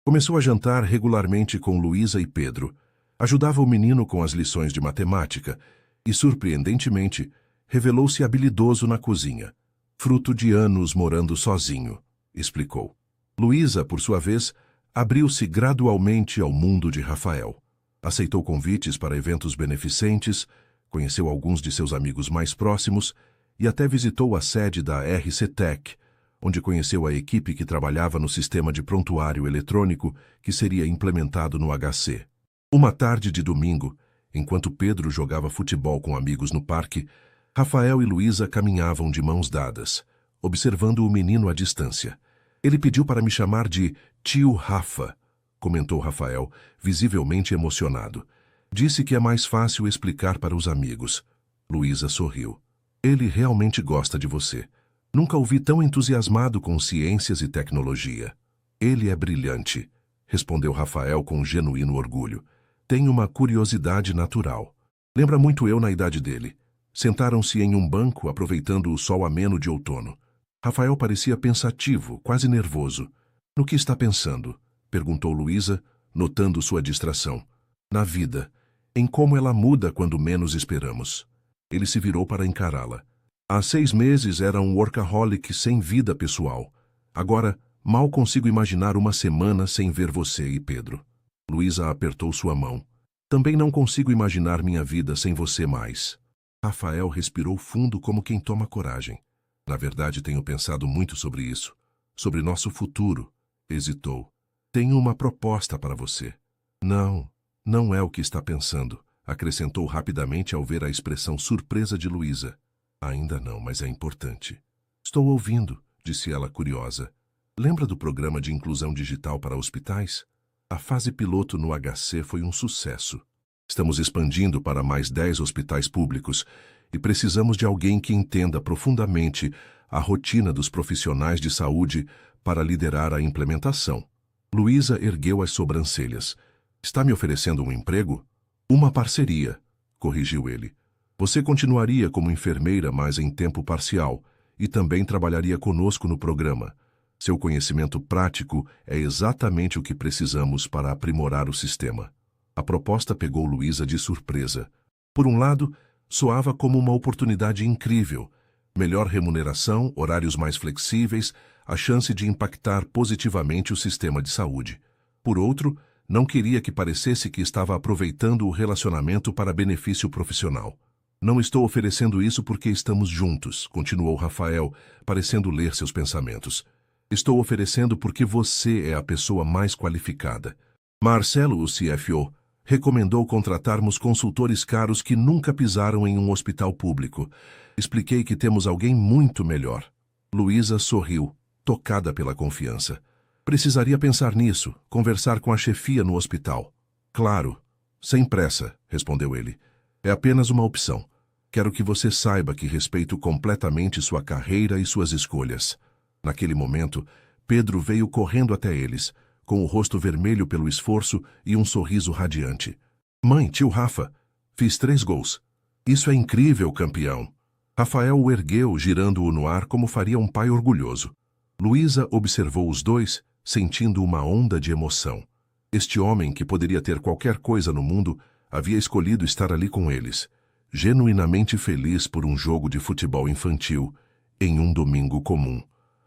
Começou a jantar regularmente com Luísa e Pedro. Ajudava o menino com as lições de matemática e, surpreendentemente, revelou-se habilidoso na cozinha. Fruto de anos morando sozinho, explicou. Luísa, por sua vez, abriu-se gradualmente ao mundo de Rafael. Aceitou convites para eventos beneficentes, conheceu alguns de seus amigos mais próximos e até visitou a sede da RC Tech, onde conheceu a equipe que trabalhava no sistema de prontuário eletrônico que seria implementado no HC. Uma tarde de domingo, enquanto Pedro jogava futebol com amigos no parque, Rafael e Luísa caminhavam de mãos dadas, observando o menino à distância. Ele pediu para me chamar de tio Rafa, comentou Rafael, visivelmente emocionado. Disse que é mais fácil explicar para os amigos. Luísa sorriu. Ele realmente gosta de você. Nunca o vi tão entusiasmado com ciências e tecnologia. Ele é brilhante, respondeu Rafael com genuíno orgulho. Tem uma curiosidade natural. Lembra muito eu na idade dele. Sentaram-se em um banco, aproveitando o sol ameno de outono. Rafael parecia pensativo, quase nervoso. No que está pensando? Perguntou Luísa, notando sua distração. Na vida. Em como ela muda quando menos esperamos. Ele se virou para encará-la. Há 6 meses era um workaholic sem vida pessoal. Agora, mal consigo imaginar uma semana sem ver você e Pedro. Luísa apertou sua mão. Também não consigo imaginar minha vida sem você mais. Rafael respirou fundo como quem toma coragem. Na verdade, tenho pensado muito sobre isso. Sobre nosso futuro. Hesitou. Tenho uma proposta para você. Não, não é o que está pensando, acrescentou rapidamente ao ver a expressão surpresa de Luísa. Ainda não, mas é importante. Estou ouvindo, disse ela curiosa. Lembra do programa de inclusão digital para hospitais? A fase piloto no HC foi um sucesso. Estamos expandindo para mais 10 hospitais públicos e precisamos de alguém que entenda profundamente a rotina dos profissionais de saúde para liderar a implementação. Luísa ergueu as sobrancelhas. Está me oferecendo um emprego? Uma parceria, corrigiu ele. Você continuaria como enfermeira, mas em tempo parcial, e também trabalharia conosco no programa. Seu conhecimento prático é exatamente o que precisamos para aprimorar o sistema. A proposta pegou Luísa de surpresa. Por um lado, soava como uma oportunidade incrível. Melhor remuneração, horários mais flexíveis, a chance de impactar positivamente o sistema de saúde. Por outro, não queria que parecesse que estava aproveitando o relacionamento para benefício profissional. Não estou oferecendo isso porque estamos juntos, continuou Rafael, parecendo ler seus pensamentos. Estou oferecendo porque você é a pessoa mais qualificada. Marcelo, o CFO, recomendou contratarmos consultores caros que nunca pisaram em um hospital público. Expliquei que temos alguém muito melhor. Luísa sorriu, tocada pela confiança. Precisaria pensar nisso, conversar com a chefia no hospital. Claro, sem pressa, respondeu ele. É apenas uma opção. Quero que você saiba que respeito completamente sua carreira e suas escolhas. Naquele momento, Pedro veio correndo até eles, com o rosto vermelho pelo esforço e um sorriso radiante. Mãe, tio Rafa, fiz 3 gols. Isso é incrível, campeão. Rafael o ergueu, girando-o no ar como faria um pai orgulhoso. Luísa observou os dois, sentindo uma onda de emoção. Este homem, que poderia ter qualquer coisa no mundo, havia escolhido estar ali com eles, genuinamente feliz por um jogo de futebol infantil, em um domingo comum.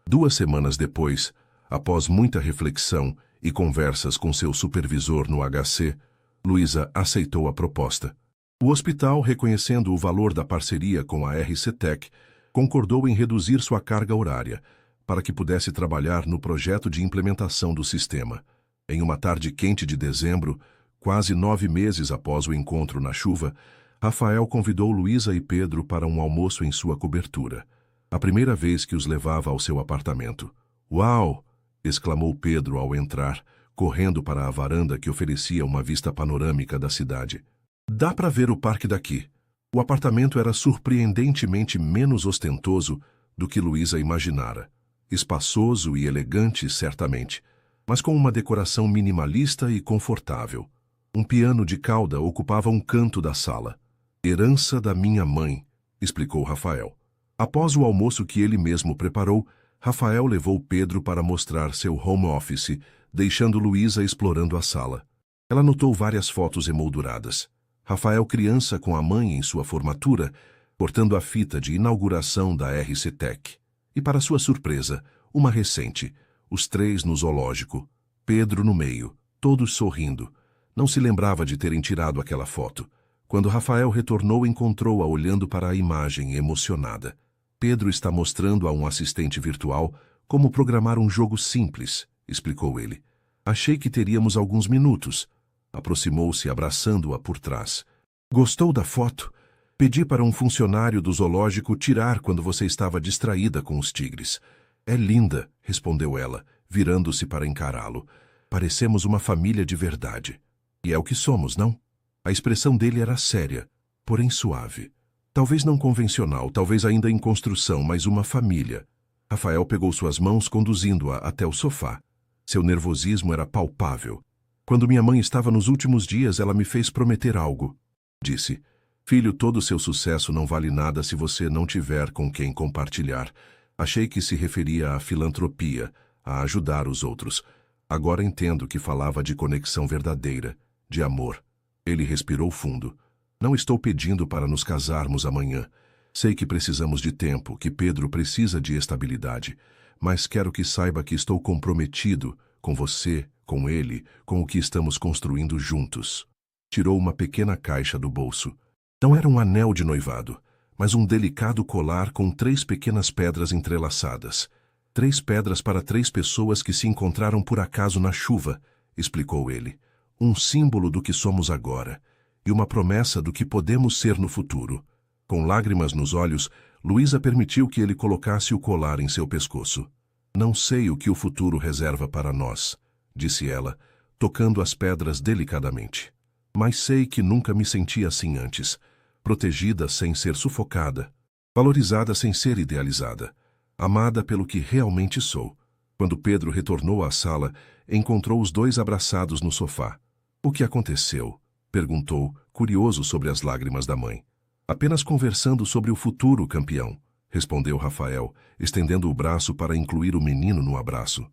2 semanas depois, após muita reflexão e conversas com seu supervisor no HC, Luísa aceitou a proposta. O hospital, reconhecendo o valor da parceria com a RCTech, concordou em reduzir sua carga horária, para que pudesse trabalhar no projeto de implementação do sistema. Em uma tarde quente de dezembro, quase 9 meses após o encontro na chuva, Rafael convidou Luísa e Pedro para um almoço em sua cobertura. A primeira vez que os levava ao seu apartamento. «Uau!» exclamou Pedro ao entrar, correndo para a varanda que oferecia uma vista panorâmica da cidade. «Dá para ver o parque daqui». O apartamento era surpreendentemente menos ostentoso do que Luísa imaginara. Espaçoso e elegante, certamente, mas com uma decoração minimalista e confortável. Um piano de cauda ocupava um canto da sala. «Herança da minha mãe», explicou Rafael. Após o almoço que ele mesmo preparou, Rafael levou Pedro para mostrar seu home office, deixando Luísa explorando a sala. Ela notou várias fotos emolduradas. Rafael criança com a mãe em sua formatura, cortando a fita de inauguração da RCTech. E, para sua surpresa, uma recente, os 3 no zoológico, Pedro no meio, todos sorrindo. Não se lembrava de terem tirado aquela foto. Quando Rafael retornou, encontrou-a olhando para a imagem, emocionada. Pedro está mostrando a um assistente virtual como programar um jogo simples, explicou ele. Achei que teríamos alguns minutos. Aproximou-se, abraçando-a por trás. Gostou da foto? Pedi para um funcionário do zoológico tirar quando você estava distraída com os tigres. É linda, respondeu ela, virando-se para encará-lo. Parecemos uma família de verdade. E é o que somos, não? A expressão dele era séria, porém suave. Talvez não convencional, talvez ainda em construção, mas uma família. Rafael pegou suas mãos, conduzindo-a até o sofá. Seu nervosismo era palpável. Quando minha mãe estava nos últimos dias, ela me fez prometer algo. Disse: filho, todo seu sucesso não vale nada se você não tiver com quem compartilhar. Achei que se referia à filantropia, a ajudar os outros. Agora entendo que falava de conexão verdadeira, de amor. Ele respirou fundo. Não estou pedindo para nos casarmos amanhã. Sei que precisamos de tempo, que Pedro precisa de estabilidade, mas quero que saiba que estou comprometido com você, com ele, com o que estamos construindo juntos. Tirou uma pequena caixa do bolso. Não era um anel de noivado, mas um delicado colar com 3 pequenas pedras entrelaçadas. 3 pedras para 3 pessoas que se encontraram por acaso na chuva, explicou ele. Um símbolo do que somos agora, e uma promessa do que podemos ser no futuro. Com lágrimas nos olhos, Luísa permitiu que ele colocasse o colar em seu pescoço. Não sei o que o futuro reserva para nós, disse ela, tocando as pedras delicadamente. Mas sei que nunca me senti assim antes, protegida sem ser sufocada, valorizada sem ser idealizada, amada pelo que realmente sou. Quando Pedro retornou à sala, encontrou os 2 abraçados no sofá. O que aconteceu? Perguntou, curioso sobre as lágrimas da mãe. Apenas conversando sobre o futuro, campeão, respondeu Rafael, estendendo o braço para incluir o menino no abraço.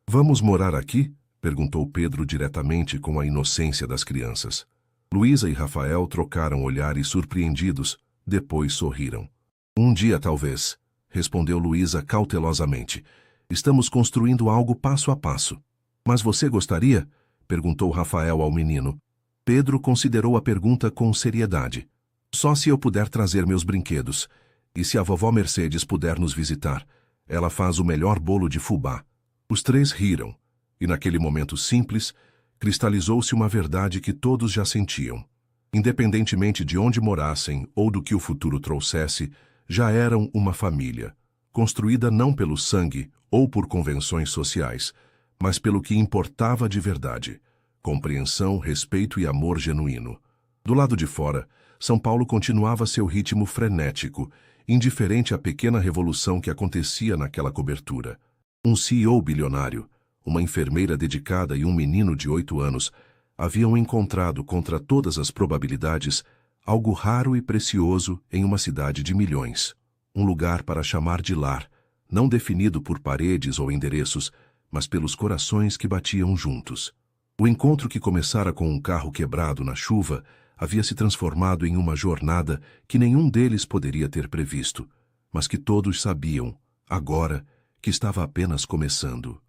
Vamos morar aqui? Perguntou Pedro diretamente, com a inocência das crianças. Luísa e Rafael trocaram olhares surpreendidos, depois sorriram. Um dia talvez, respondeu Luísa cautelosamente. Estamos construindo algo passo a passo. Mas você gostaria? Perguntou Rafael ao menino. Pedro considerou a pergunta com seriedade. Só se eu puder trazer meus brinquedos. E se a vovó Mercedes puder nos visitar. Ela faz o melhor bolo de fubá. Os 3 riram. E naquele momento simples, Cristalizou-se uma verdade que todos já sentiam. Independentemente de onde morassem ou do que o futuro trouxesse, já eram uma família, construída não pelo sangue ou por convenções sociais, mas pelo que importava de verdade: compreensão, respeito e amor genuíno. Do lado de fora, São Paulo continuava seu ritmo frenético, indiferente à pequena revolução que acontecia naquela cobertura. Um CEO bilionário, uma enfermeira dedicada e um menino de 8 anos haviam encontrado, contra todas as probabilidades, algo raro e precioso em uma cidade de milhões. Um lugar para chamar de lar, não definido por paredes ou endereços, mas pelos corações que batiam juntos. O encontro, que começara com um carro quebrado na chuva, havia se transformado em uma jornada que nenhum deles poderia ter previsto, mas que todos sabiam, agora, que estava apenas começando.